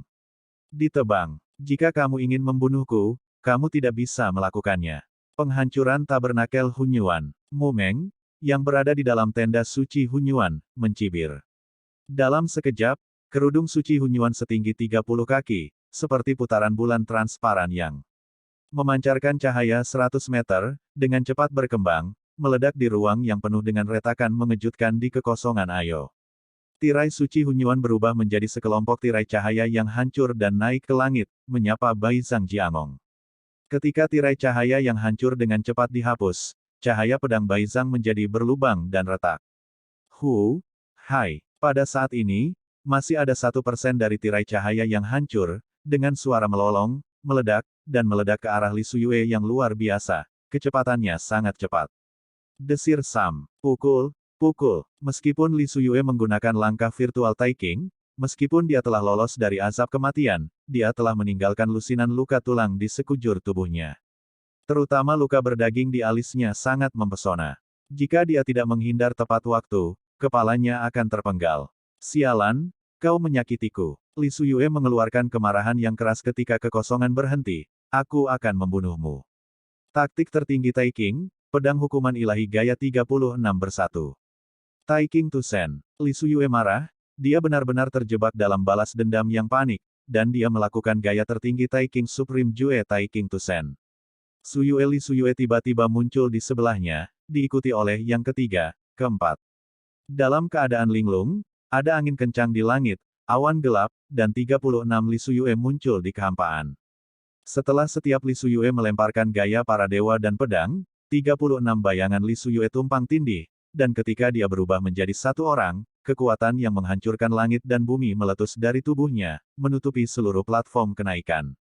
S2: Ditebang. Jika kamu ingin membunuhku, kamu tidak bisa melakukannya. Penghancuran tabernakel Hunyuan. Mu Meng, yang berada di dalam tenda suci Hunyuan, mencibir. Dalam sekejap, kerudung suci Hunyuan setinggi 30 kaki, seperti putaran bulan transparan yang memancarkan cahaya 100 meter, dengan cepat berkembang, meledak di ruang yang penuh dengan retakan mengejutkan di kekosongan Ayo. Tirai suci Hunyuan berubah menjadi sekelompok tirai cahaya yang hancur dan naik ke langit, menyapa Bai Zhang Jiangong. Ketika tirai cahaya yang hancur dengan cepat dihapus, cahaya pedang Bai Zhang menjadi berlubang dan retak. Hai. Pada saat ini, masih ada 1% dari tirai cahaya yang hancur, dengan suara melolong, meledak, dan meledak ke arah Li Suyue yang luar biasa. Kecepatannya sangat cepat. Desir Sam. Pukul. Meskipun Li Suyue menggunakan langkah virtual Taiking, meskipun dia telah lolos dari azab kematian, dia telah meninggalkan lusinan luka tulang di sekujur tubuhnya. Terutama luka berdaging di alisnya sangat mempesona. Jika dia tidak menghindar tepat waktu, kepalanya akan terpenggal. Sialan, kau menyakitiku. Li Suyue mengeluarkan kemarahan yang keras ketika kekosongan berhenti. Aku akan membunuhmu. Taktik tertinggi Taiking, pedang hukuman ilahi gaya 36 bersatu. Taiking Tusen. Li Suyue marah, dia benar-benar terjebak dalam balas dendam yang panik, dan dia melakukan gaya tertinggi Taiking Supreme Jue Taiking Tusen. Li Suyue tiba-tiba muncul di sebelahnya, diikuti oleh yang ketiga, keempat. Dalam keadaan linglung, ada angin kencang di langit, awan gelap, dan 36 Li Suyue muncul di kehampaan. Setelah setiap Li Suyue melemparkan gaya para dewa dan pedang, 36 bayangan Li Suyue tumpang tindih, dan ketika dia berubah menjadi satu orang, kekuatan yang menghancurkan langit dan bumi meletus dari tubuhnya, menutupi seluruh platform kenaikan.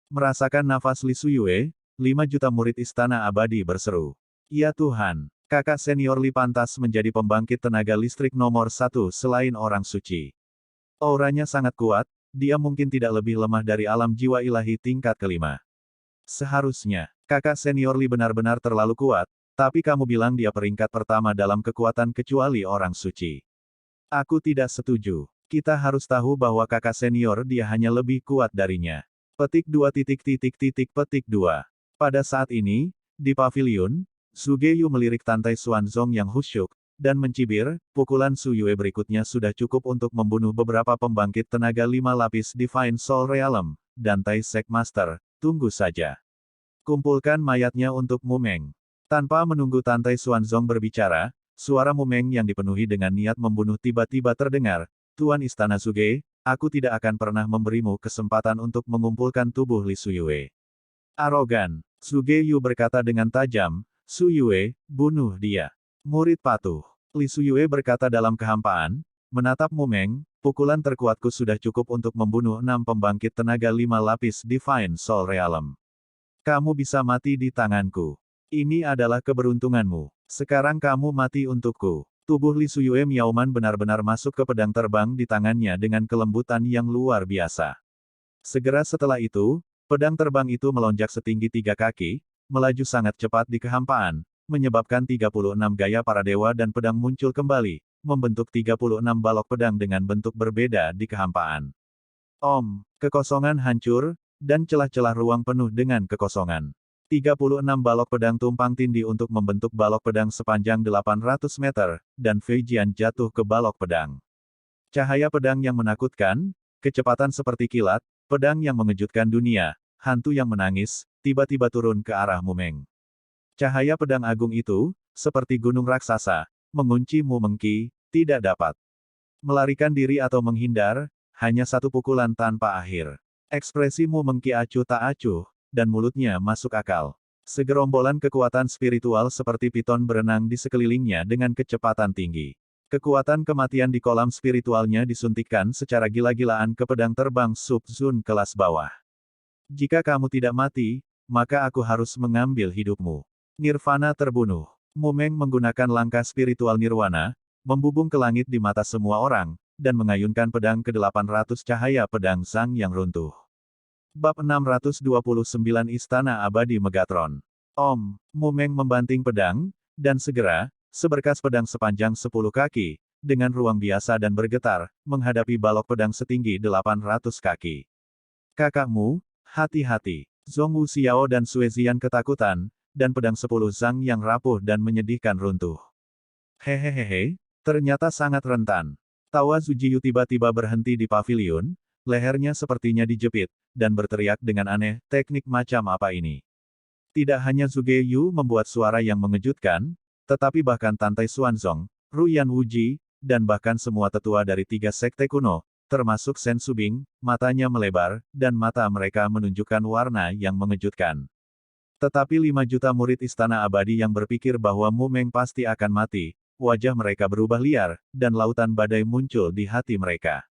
S2: Merasakan nafas Li Suyue, 5 juta murid Istana Abadi berseru. Ya Tuhan, kakak senior Li pantas menjadi pembangkit tenaga listrik nomor 1 selain orang suci. Auranya sangat kuat, dia mungkin tidak lebih lemah dari alam jiwa ilahi tingkat kelima. Seharusnya, kakak senior Li benar-benar terlalu kuat, tapi kamu bilang dia peringkat pertama dalam kekuatan kecuali orang suci. Aku tidak setuju. Kita harus tahu bahwa kakak senior dia hanya lebih kuat darinya. Petik 2. Pada saat ini, di pavilion, Sugeyu melirik Tantai Xuanzong yang khusyuk, dan mencibir, pukulan Su Yue berikutnya sudah cukup untuk membunuh beberapa pembangkit tenaga 5 lapis Divine Soul Realm, dan Tai Sek Master, tunggu saja. Kumpulkan mayatnya untuk Mumeng. Tanpa menunggu Tantai Xuanzong berbicara, suara Mumeng yang dipenuhi dengan niat membunuh tiba-tiba terdengar, Tuan Istana Suge, aku tidak akan pernah memberimu kesempatan untuk mengumpulkan tubuh Li Suyue. Arogan, Sugeyu berkata dengan tajam, Su Yue, bunuh dia. Murid patuh. Li Suyue berkata dalam kehampaan, menatap Mumeng, pukulan terkuatku sudah cukup untuk membunuh 6 pembangkit tenaga 5 lapis Divine Soul Realm. Kamu bisa mati di tanganku. Ini adalah keberuntunganmu. Sekarang kamu mati untukku. Tubuh Li Suyue Miaoman benar-benar masuk ke pedang terbang di tangannya dengan kelembutan yang luar biasa. Segera setelah itu, pedang terbang itu melonjak setinggi 3 kaki, melaju sangat cepat di kehampaan, menyebabkan 36 gaya para dewa dan pedang muncul kembali, membentuk 36 balok pedang dengan bentuk berbeda di kehampaan. Kekosongan hancur, dan celah-celah ruang penuh dengan kekosongan. 36 balok pedang tumpang tindih untuk membentuk balok pedang sepanjang 800 meter, dan Fei Jian jatuh ke balok pedang. Cahaya pedang yang menakutkan, kecepatan seperti kilat, pedang yang mengejutkan dunia, hantu yang menangis, tiba-tiba turun ke arah Mumeng. Cahaya pedang agung itu, seperti gunung raksasa, mengunci Mumengqi, tidak dapat melarikan diri atau menghindar, hanya satu pukulan tanpa akhir. Ekspresi Mumengqi acuh tak acuh, dan mulutnya masuk akal. Segerombolan kekuatan spiritual seperti piton berenang di sekelilingnya dengan kecepatan tinggi. Kekuatan kematian di kolam spiritualnya disuntikkan secara gila-gilaan ke pedang terbang Sub-Zun kelas bawah. Jika kamu tidak mati, maka aku harus mengambil hidupmu. Nirvana terbunuh. Mumeng menggunakan langkah spiritual nirwana, membubung ke langit di mata semua orang, dan mengayunkan pedang ke 800 cahaya pedang Zhang yang runtuh. Bab 629 Istana Abadi Megatron. Mumeng membanting pedang, dan segera, seberkas pedang sepanjang 10 kaki, dengan ruang biasa dan bergetar, menghadapi balok pedang setinggi 800 kaki. Kakakmu, hati-hati. Zhong Wu Xiao dan Sue Zian ketakutan, dan pedang 10 Zhang yang rapuh dan menyedihkan runtuh. Hehehehe, ternyata sangat rentan. Tawa Zujiyu tiba-tiba berhenti di pavilion, lehernya sepertinya dijepit, dan berteriak dengan aneh, teknik macam apa ini? Tidak hanya Zugeyu membuat suara yang mengejutkan, tetapi bahkan Tantai Xuanzong, Ruyan Wuji, dan bahkan semua tetua dari 3 sekte kuno, termasuk Shen Subing, matanya melebar, dan mata mereka menunjukkan warna yang mengejutkan. Tetapi 5 juta murid Istana Abadi yang berpikir bahwa Mumeng pasti akan mati, wajah mereka berubah liar, dan lautan badai muncul di hati mereka.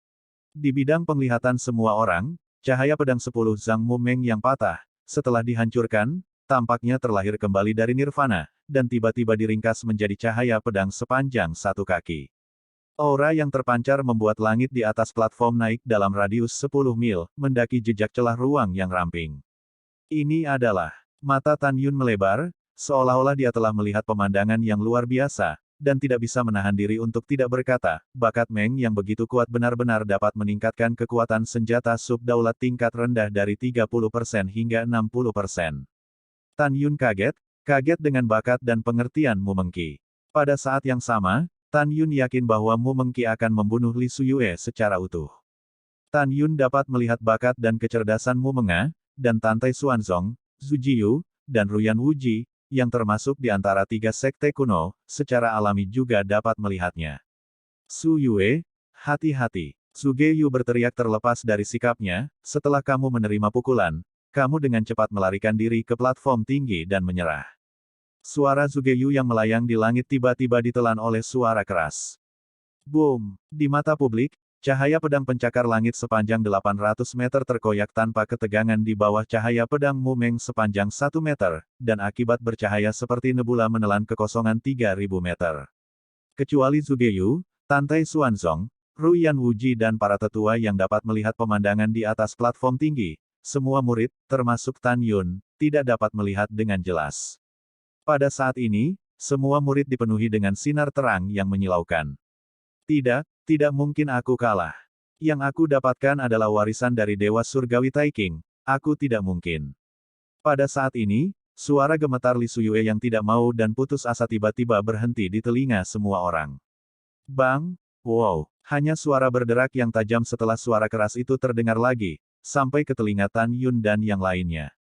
S2: Di bidang penglihatan semua orang, cahaya pedang 10 Zhang Mumeng yang patah, setelah dihancurkan, tampaknya terlahir kembali dari nirvana, dan tiba-tiba diringkas menjadi cahaya pedang sepanjang 1 kaki. Aura yang terpancar membuat langit di atas platform naik dalam radius 10 mil, mendaki jejak celah ruang yang ramping. Ini adalah mata Tan Yun melebar, seolah-olah dia telah melihat pemandangan yang luar biasa, dan tidak bisa menahan diri untuk tidak berkata, bakat Meng yang begitu kuat benar-benar dapat meningkatkan kekuatan senjata sub-daulat tingkat rendah dari 30% hingga 60%. Tan Yun kaget dengan bakat dan pengertian Mumengqi. Pada saat yang sama, Tan Yun yakin bahwa Mumengqi akan membunuh Li Suyue secara utuh. Tan Yun dapat melihat bakat dan kecerdasan Mumenga, dan Tantai Xuanzong, Zujiyu, dan Ruyan Wuji, yang termasuk di antara 3 sekte kuno, secara alami juga dapat melihatnya. Su Yue, hati-hati. Sugeyu berteriak terlepas dari sikapnya, setelah kamu menerima pukulan, kamu dengan cepat melarikan diri ke platform tinggi dan menyerah. Suara Zugeyu yang melayang di langit tiba-tiba ditelan oleh suara keras. Boom! Di mata publik, cahaya pedang pencakar langit sepanjang 800 meter terkoyak tanpa ketegangan di bawah cahaya pedang Mumeng sepanjang 1 meter, dan akibat bercahaya seperti nebula menelan kekosongan 3000 meter. Kecuali Zugeyu, Tantai Xuanzong, Ruyan Wuji dan para tetua yang dapat melihat pemandangan di atas platform tinggi, semua murid, termasuk Tan Yun, tidak dapat melihat dengan jelas. Pada saat ini, semua murid dipenuhi dengan sinar terang yang menyilaukan. Tidak, tidak mungkin aku kalah. Yang aku dapatkan adalah warisan dari Dewa Surgawi Taiking, aku tidak mungkin. Pada saat ini, suara gemetar Li Suyue yang tidak mau dan putus asa tiba-tiba berhenti di telinga semua orang. Bang! Wow! Hanya suara berderak yang tajam setelah suara keras itu terdengar lagi, sampai ke telinga Tan Yun dan yang lainnya.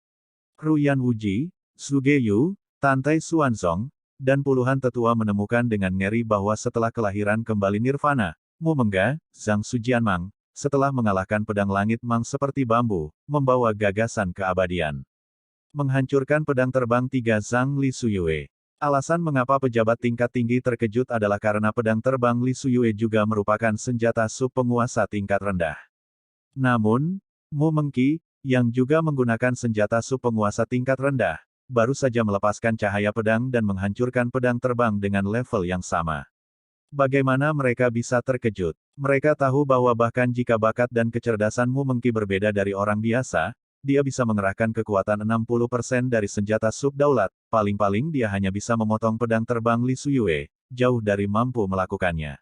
S2: Ruyan Wuji, Zugeyu, Tantai Xuanzong, dan puluhan tetua menemukan dengan ngeri bahwa setelah kelahiran kembali Nirvana, Mu Mengga, Zhang Sujianmang, setelah mengalahkan pedang langit Mang seperti bambu, membawa gagasan keabadian. Menghancurkan pedang terbang tiga Zhang Li Suyue. Alasan mengapa pejabat tingkat tinggi terkejut adalah karena pedang terbang Li Suyue juga merupakan senjata sub penguasa tingkat rendah. Namun, Mu Mengqi, yang juga menggunakan senjata sub penguasa tingkat rendah, baru saja melepaskan cahaya pedang dan menghancurkan pedang terbang dengan level yang sama. Bagaimana mereka bisa terkejut? Mereka tahu bahwa bahkan jika bakat dan kecerdasan Mu Mengqi berbeda dari orang biasa, dia bisa mengerahkan kekuatan 60% dari senjata sub-daulat, paling-paling dia hanya bisa memotong pedang terbang Li Suyue, jauh dari mampu melakukannya.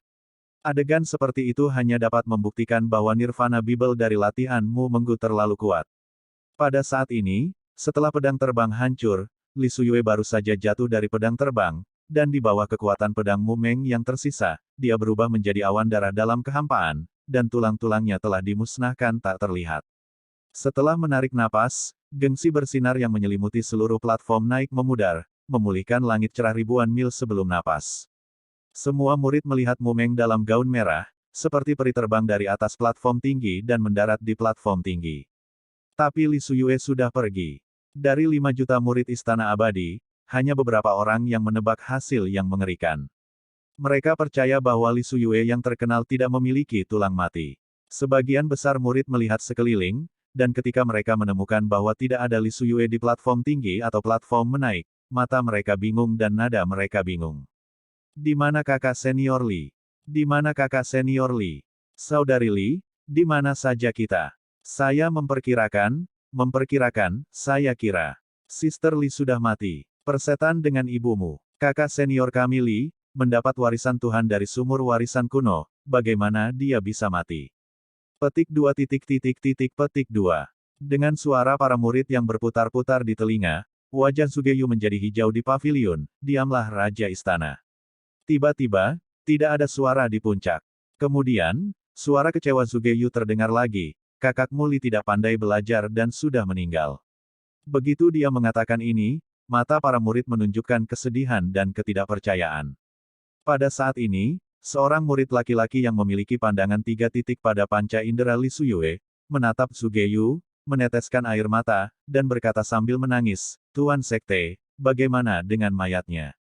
S2: Adegan seperti itu hanya dapat membuktikan bahwa Nirvana Bible dari latihan Mu Menggu terlalu kuat. Pada saat ini, setelah pedang terbang hancur, Li Suyue baru saja jatuh dari pedang terbang, dan di bawah kekuatan pedang Mu Meng yang tersisa, dia berubah menjadi awan darah dalam kehampaan, dan tulang-tulangnya telah dimusnahkan tak terlihat. Setelah menarik napas, gengsi bersinar yang menyelimuti seluruh platform naik memudar, memulihkan langit cerah ribuan mil sebelum napas. Semua murid melihat Mu Meng dalam gaun merah, seperti peri terbang dari atas platform tinggi dan mendarat di platform tinggi. Tapi Li Suyue sudah pergi. Dari 5 juta murid Istana Abadi, hanya beberapa orang yang menebak hasil yang mengerikan. Mereka percaya bahwa Li Suyue yang terkenal tidak memiliki tulang mati. Sebagian besar murid melihat sekeliling, dan ketika mereka menemukan bahwa tidak ada Li Suyue di platform tinggi atau platform menaik, mata mereka bingung dan nada mereka bingung. Di mana kakak senior Li? Di mana kakak senior Li? Saudari Li, di mana saja kita? Saya memperkirakan, saya kira. Sister Li sudah mati. Persetan dengan ibumu. Kakak senior kami Li, mendapat warisan Tuhan dari sumur warisan kuno, bagaimana dia bisa mati? Petik 2 petik 2. Dengan suara para murid yang berputar-putar di telinga, wajah Zugeyu menjadi hijau di paviliun, diamlah Raja Istana. Tiba-tiba, tidak ada suara di puncak. Kemudian, suara kecewa Zugeyu terdengar lagi, kakakmu Li tidak pandai belajar dan sudah meninggal. Begitu dia mengatakan ini, mata para murid menunjukkan kesedihan dan ketidakpercayaan. Pada saat ini, seorang murid laki-laki yang memiliki pandangan 3 titik pada panca indera Li Suyue, menatap Zugeyu, meneteskan air mata, dan berkata sambil menangis, Tuan Sekte, bagaimana dengan mayatnya?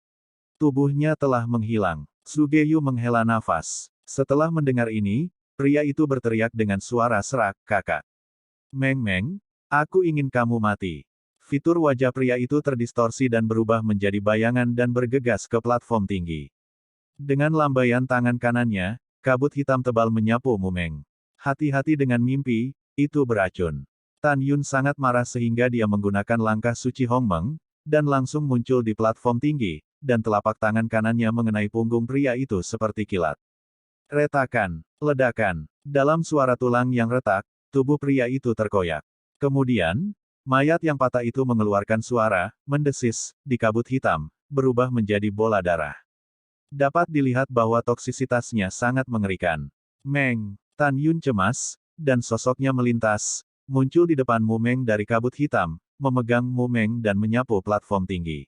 S2: Tubuhnya telah menghilang. Zugeyu menghela nafas. Setelah mendengar ini, pria itu berteriak dengan suara serak, kakak. Meng, aku ingin kamu mati. Fitur wajah pria itu terdistorsi dan berubah menjadi bayangan dan bergegas ke platform tinggi. Dengan lambaian tangan kanannya, kabut hitam tebal menyapu Mu Meng. Hati-hati dengan mimpi, itu beracun. Tan Yun sangat marah sehingga dia menggunakan langkah suci Hong Meng, dan langsung muncul di platform tinggi, dan telapak tangan kanannya mengenai punggung pria itu seperti kilat. Retakan, ledakan, dalam suara tulang yang retak, tubuh pria itu terkoyak. Kemudian, mayat yang patah itu mengeluarkan suara, mendesis, di kabut hitam, berubah menjadi bola darah. Dapat dilihat bahwa toksisitasnya sangat mengerikan. Meng, Tan Yun cemas, dan sosoknya melintas, muncul di depan Mu Meng dari kabut hitam, memegang Mu Meng dan menyapu platform tinggi.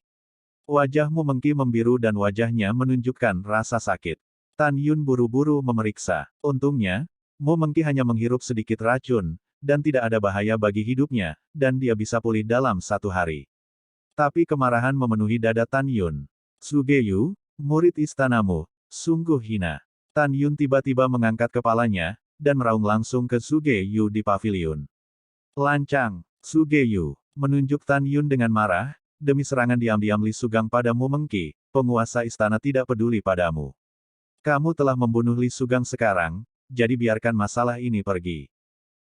S2: Wajah Mu Mengqi membiru dan wajahnya menunjukkan rasa sakit. Tan Yun buru-buru memeriksa. Untungnya, Mu Mengqi hanya menghirup sedikit racun, dan tidak ada bahaya bagi hidupnya, dan dia bisa pulih dalam 1 hari. Tapi kemarahan memenuhi dada Tan Yun. Sugeyu, murid istanamu, sungguh hina. Tan Yun tiba-tiba mengangkat kepalanya, dan meraung langsung ke Sugeyu di paviliun. Lancang, Sugeyu, menunjuk Tan Yun dengan marah, demi serangan diam-diam Li Sugang padamu Mengki, penguasa istana tidak peduli padamu. Kamu telah membunuh Li Sugang sekarang, jadi biarkan masalah ini pergi.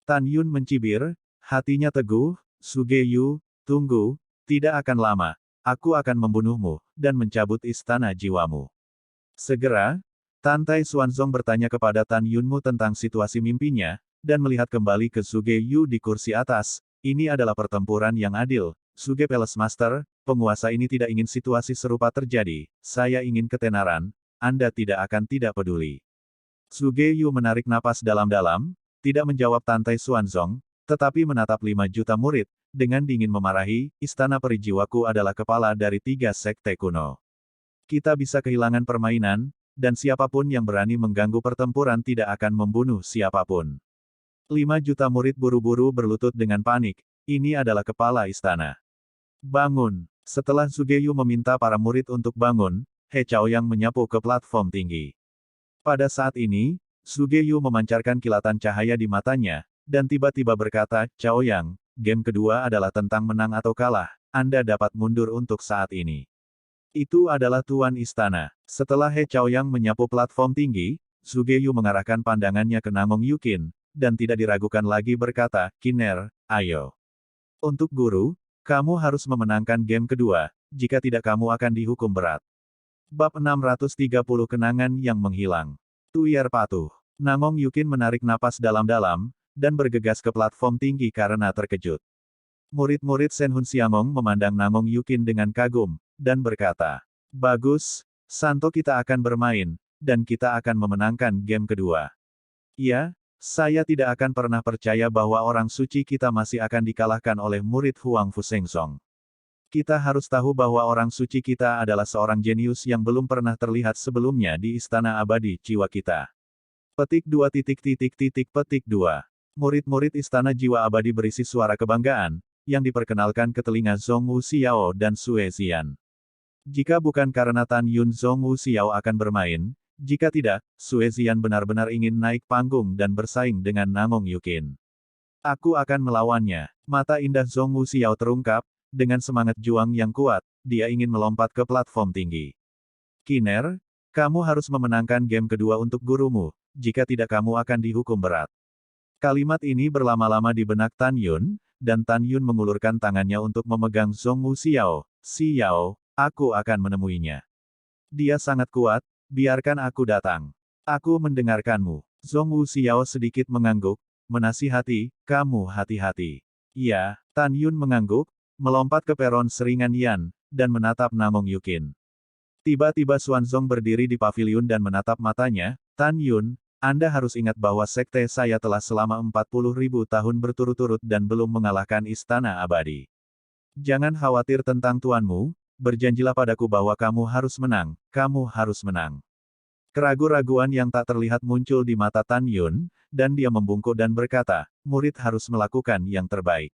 S2: Tan Yun mencibir, hatinya teguh, Sugeyu, tunggu, tidak akan lama, aku akan membunuhmu, dan mencabut istana jiwamu. Segera, Tantai Xuanzong bertanya kepada Tan Yunmu tentang situasi mimpinya, dan melihat kembali ke Sugeyu di kursi atas. Ini adalah pertempuran yang adil, Suge Palace Master, penguasa ini tidak ingin situasi serupa terjadi, saya ingin ketenaran, Anda tidak akan tidak peduli. Sugeyu menarik napas dalam-dalam, tidak menjawab Tantai Xuanzong, tetapi menatap 5 juta murid, dengan dingin memarahi, istana peri jiwaku adalah kepala dari 3 sekte kuno. Kita bisa kehilangan permainan, dan siapapun yang berani mengganggu pertempuran tidak akan membunuh siapapun. 5 juta murid buru-buru berlutut dengan panik, ini adalah kepala istana. Bangun! Setelah Sugeyu meminta para murid untuk bangun, He Chaoyang menyapu ke platform tinggi. Pada saat ini, Sugeyu memancarkan kilatan cahaya di matanya, dan tiba-tiba berkata, Chaoyang, game kedua adalah tentang menang atau kalah, Anda dapat mundur untuk saat ini. Itu adalah Tuan Istana. Setelah He Chaoyang menyapu platform tinggi, Sugeyu mengarahkan pandangannya ke Namong Yukin, dan tidak diragukan lagi berkata, Kiner, ayo. Untuk guru, kamu harus memenangkan game kedua, jika tidak kamu akan dihukum berat. Bab 630 Kenangan yang Menghilang. Tuyer patuh. Namong Yukin menarik napas dalam-dalam, dan bergegas ke platform tinggi karena terkejut. Murid-murid Senhun Xiangong memandang Namong Yukin dengan kagum, dan berkata, bagus, Santo kita akan bermain, dan kita akan memenangkan game kedua. Ya, saya tidak akan pernah percaya bahwa orang suci kita masih akan dikalahkan oleh murid Huang Fusengsong. Kita harus tahu bahwa orang suci kita adalah seorang jenius yang belum pernah terlihat sebelumnya di istana abadi jiwa kita. Petik 2. Murid-murid istana jiwa abadi berisi suara kebanggaan, yang diperkenalkan ke telinga Zhong Wuxiao dan Sue Zian. Jika bukan karena Tan Yun Zhong Wuxiao akan bermain, jika tidak, Sue Zian benar-benar ingin naik panggung dan bersaing dengan Namong Yukin. Aku akan melawannya. Mata indah Zhong Wuxiao terungkap, dengan semangat juang yang kuat, dia ingin melompat ke platform tinggi. Kiner, kamu harus memenangkan game kedua untuk gurumu, jika tidak kamu akan dihukum berat. Kalimat ini berlama-lama di benak Tan Yun, dan Tan Yun mengulurkan tangannya untuk memegang Zhong Wuxiao. Xiao, aku akan menemuinya. Dia sangat kuat, biarkan aku datang. Aku mendengarkanmu. Zhong Wuxiao sedikit mengangguk, menasihati, kamu hati-hati. Ya, Tan Yun mengangguk, melompat ke peron seringan Yan, dan menatap Namong Yukin. Tiba-tiba Xuanzong berdiri di paviliun dan menatap matanya, Tan Yun, Anda harus ingat bahwa sekte saya telah selama 40.000 tahun berturut-turut dan belum mengalahkan istana abadi. Jangan khawatir tentang tuanmu, berjanjilah padaku bahwa kamu harus menang, kamu harus menang. Keraguan-raguan yang tak terlihat muncul di mata Tan Yun, dan dia membungkuk dan berkata, murid harus melakukan yang terbaik.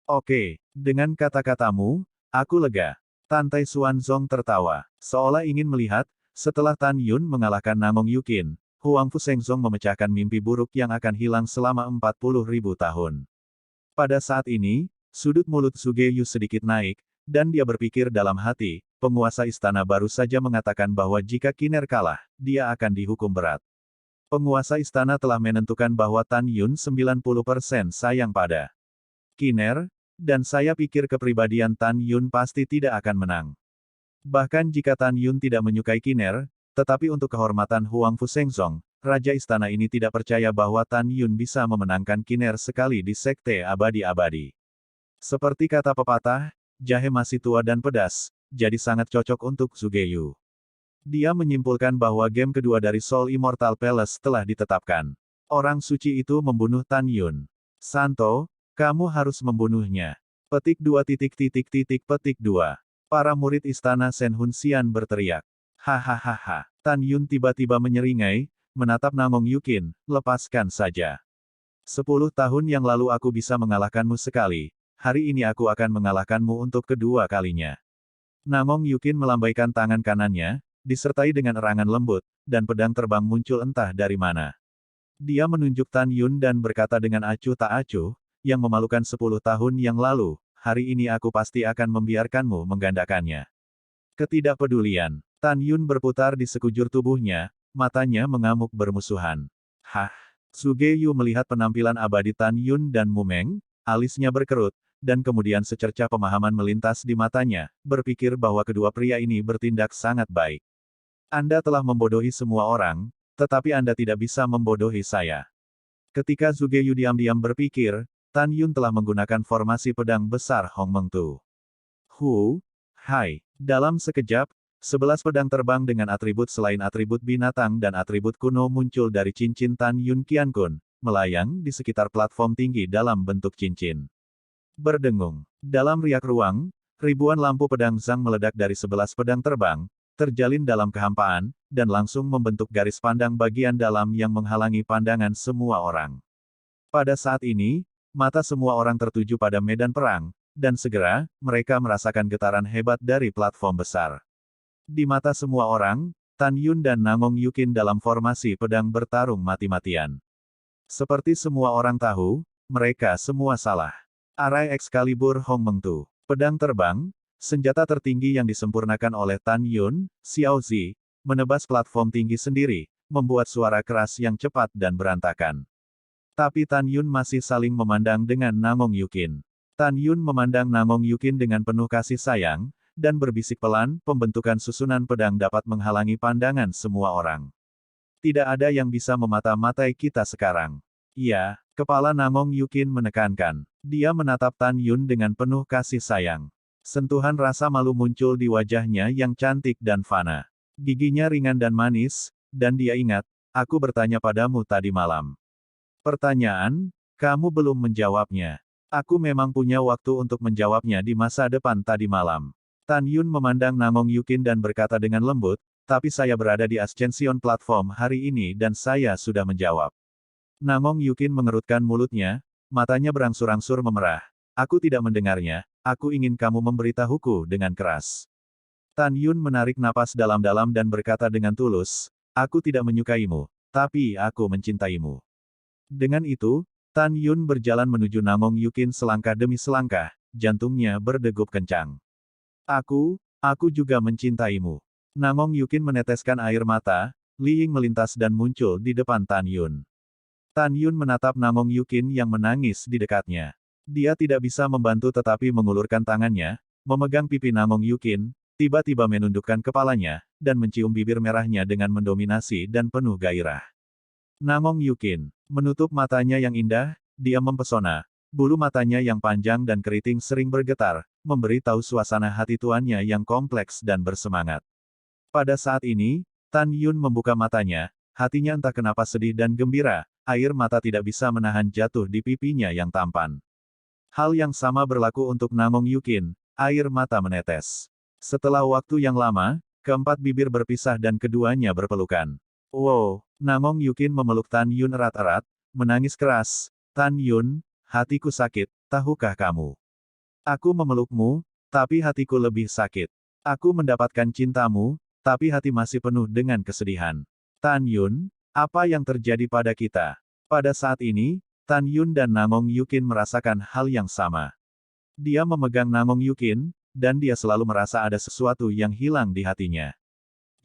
S2: Oke, dengan kata-katamu, aku lega. Tantai Xuanzong tertawa, seolah ingin melihat, setelah Tan Yun mengalahkan Namong Yukin, Huang Fusengsong memecahkan mimpi buruk yang akan hilang selama 40.000 tahun. Pada saat ini, sudut mulut Sugeyu sedikit naik, dan dia berpikir dalam hati, penguasa istana baru saja mengatakan bahwa jika Kiner kalah, dia akan dihukum berat. Penguasa istana telah menentukan bahwa Tan Yun 90% sayang pada Kiner, dan saya pikir kepribadian Tan Yun pasti tidak akan menang. Bahkan jika Tan Yun tidak menyukai Kiner, tetapi untuk kehormatan Huang Fusengsong, Raja Istana ini tidak percaya bahwa Tan Yun bisa memenangkan Kiner sekali di sekte abadi-abadi. Seperti kata pepatah, jahe masih tua dan pedas, jadi sangat cocok untuk Sugeyu. Dia menyimpulkan bahwa game kedua dari Soul Immortal Palace telah ditetapkan. Orang suci itu membunuh Tan Yun. Santo, kamu harus membunuhnya. Petik 2. Para murid istana Senhun Xian berteriak. Hahaha. Tan Yun tiba-tiba menyeringai, menatap Namong Yukin, lepaskan saja. 10 tahun yang lalu aku bisa mengalahkanmu sekali, hari ini aku akan mengalahkanmu untuk kedua kalinya. Namong Yukin melambaikan tangan kanannya, disertai dengan erangan lembut, dan pedang terbang muncul entah dari mana. Dia menunjuk Tan Yun dan berkata dengan acuh tak acuh, yang memalukan 10 tahun yang lalu, hari ini aku pasti akan membiarkanmu menggandakannya. Ketidakpedulian. Tan Yun berputar di sekujur tubuhnya, matanya mengamuk bermusuhan. Hah? Suge-yu melihat penampilan abadi Tan Yun dan Mumeng, alisnya berkerut, dan kemudian secercah pemahaman melintas di matanya, berpikir bahwa kedua pria ini bertindak sangat baik. Anda telah membodohi semua orang, tetapi Anda tidak bisa membodohi saya. Ketika Suge-yu diam-diam berpikir, Tan Yun telah menggunakan formasi pedang besar Hong Meng Tu. Hai. Dalam sekejap, 11 pedang terbang dengan atribut selain atribut binatang dan atribut kuno muncul dari cincin Tan Yun Qiankun, melayang di sekitar platform tinggi dalam bentuk cincin. Berdengung. Dalam riak ruang, ribuan lampu pedang Zhang meledak dari 11 pedang terbang, terjalin dalam kehampaan, dan langsung membentuk garis pandang bagian dalam yang menghalangi pandangan semua orang. Pada saat ini, mata semua orang tertuju pada medan perang, dan segera, mereka merasakan getaran hebat dari platform besar. Di mata semua orang, Tan Yun dan Namong Yukin dalam formasi pedang bertarung mati-matian. Seperti semua orang tahu, mereka semua salah. Arai Excalibur Hong Meng Tu. Pedang terbang, senjata tertinggi yang disempurnakan oleh Tan Yun, Xiao Zi, menebas platform tinggi sendiri, membuat suara keras yang cepat dan berantakan. Tapi Tan Yun masih saling memandang dengan Namong Yukin. Tan Yun memandang Namong Yukin dengan penuh kasih sayang, dan berbisik pelan, pembentukan susunan pedang dapat menghalangi pandangan semua orang. Tidak ada yang bisa memata-matai kita sekarang. Iya, kepala Namong Yukin menekankan. Dia menatap Tan Yun dengan penuh kasih sayang. Sentuhan rasa malu muncul di wajahnya yang cantik dan fana. Giginya ringan dan manis, dan dia ingat, aku bertanya padamu tadi malam. Pertanyaan, kamu belum menjawabnya. Aku memang punya waktu untuk menjawabnya di masa depan tadi malam. Tan Yun memandang Namong Yukin dan berkata dengan lembut, tapi saya berada di Ascension Platform hari ini dan saya sudah menjawab. Namong Yukin mengerutkan mulutnya, matanya berangsur-angsur memerah. Aku tidak mendengarnya, aku ingin kamu memberitahuku dengan keras. Tan Yun menarik napas dalam-dalam dan berkata dengan tulus, aku tidak menyukaimu, tapi aku mencintaimu. Dengan itu, Tan Yun berjalan menuju Namong Yukin selangkah demi selangkah, jantungnya berdegup kencang. Aku juga mencintaimu. Namong Yukin meneteskan air mata, Li Ying melintas dan muncul di depan Tan Yun. Tan Yun menatap Namong Yukin yang menangis di dekatnya. Dia tidak bisa membantu tetapi mengulurkan tangannya, memegang pipi Namong Yukin, tiba-tiba menundukkan kepalanya, dan mencium bibir merahnya dengan mendominasi dan penuh gairah. Namong Yukin menutup matanya yang indah, dia mempesona. Bulu matanya yang panjang dan keriting sering bergetar, memberi tahu suasana hati tuannya yang kompleks dan bersemangat. Pada saat ini, Tan Yun membuka matanya, hatinya entah kenapa sedih dan gembira, air mata tidak bisa menahan jatuh di pipinya yang tampan. Hal yang sama berlaku untuk Namong Yukin, air mata menetes. Setelah waktu yang lama, keempat bibir berpisah dan keduanya berpelukan. Wow, Namong Yukin memeluk Tan Yun erat-erat, menangis keras. Tan Yun, hatiku sakit, tahukah kamu? Aku memelukmu, tapi hatiku lebih sakit. Aku mendapatkan cintamu, tapi hati masih penuh dengan kesedihan. Tan Yun, apa yang terjadi pada kita? Pada saat ini, Tan Yun dan Namong Yukin merasakan hal yang sama. Dia memegang Namong Yukin, dan dia selalu merasa ada sesuatu yang hilang di hatinya.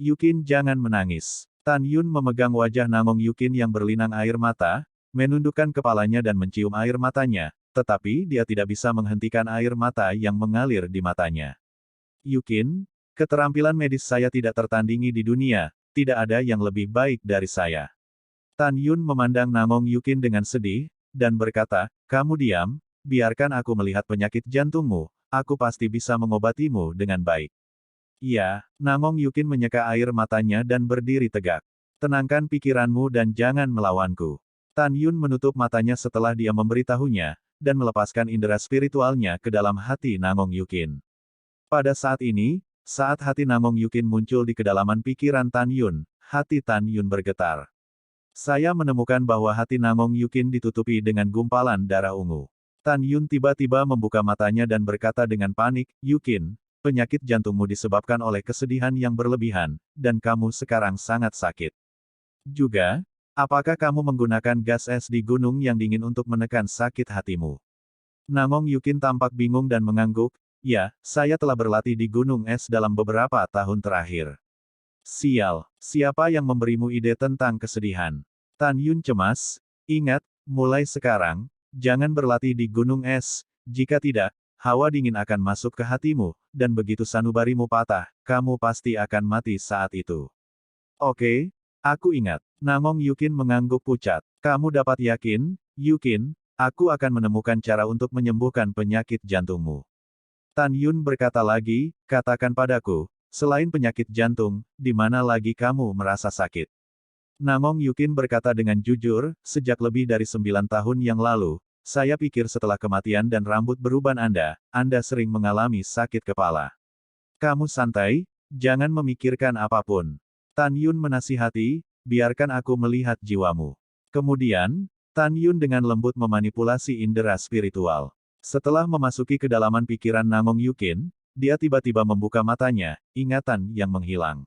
S2: Yukin jangan menangis. Tan Yun memegang wajah Namong Yukin yang berlinang air mata, menundukkan kepalanya dan mencium air matanya, tetapi dia tidak bisa menghentikan air mata yang mengalir di matanya. Yukin, keterampilan medis saya tidak tertandingi di dunia, tidak ada yang lebih baik dari saya. Tan Yun memandang Namong Yukin dengan sedih, dan berkata, kamu diam, biarkan aku melihat penyakit jantungmu, aku pasti bisa mengobatimu dengan baik. Iya, Namong Yukin menyeka air matanya dan berdiri tegak. Tenangkan pikiranmu dan jangan melawanku. Tan Yun menutup matanya setelah dia memberitahunya, dan melepaskan indera spiritualnya ke dalam hati Namong Yukin. Pada saat ini, saat hati Namong Yukin muncul di kedalaman pikiran Tan Yun, hati Tan Yun bergetar. Saya menemukan bahwa hati Namong Yukin ditutupi dengan gumpalan darah ungu. Tan Yun tiba-tiba membuka matanya dan berkata dengan panik, Yukin, penyakit jantungmu disebabkan oleh kesedihan yang berlebihan, dan kamu sekarang sangat sakit. Juga, apakah kamu menggunakan gas es di gunung yang dingin untuk menekan sakit hatimu? Namong Yukin tampak bingung dan mengangguk, ya, saya telah berlatih di gunung es dalam beberapa tahun terakhir. Sial, siapa yang memberimu ide tentang kesedihan? Tan Yun cemas, ingat, mulai sekarang, jangan berlatih di gunung es, jika tidak, hawa dingin akan masuk ke hatimu, dan begitu sanubarimu patah, kamu pasti akan mati saat itu. Oke, aku ingat. Namong Yukin mengangguk pucat. Kamu dapat yakin, Yukin, aku akan menemukan cara untuk menyembuhkan penyakit jantungmu. Tan Yun berkata lagi, katakan padaku, selain penyakit jantung, di mana lagi kamu merasa sakit? Namong Yukin berkata dengan jujur, sejak lebih dari 9 tahun yang lalu, saya pikir setelah kematian dan rambut beruban Anda sering mengalami sakit kepala. Kamu santai, jangan memikirkan apapun. Tan Yun menasihati, biarkan aku melihat jiwamu. Kemudian, Tan Yun dengan lembut memanipulasi indera spiritual. Setelah memasuki kedalaman pikiran Namong Yukin, dia tiba-tiba membuka matanya, ingatan yang menghilang.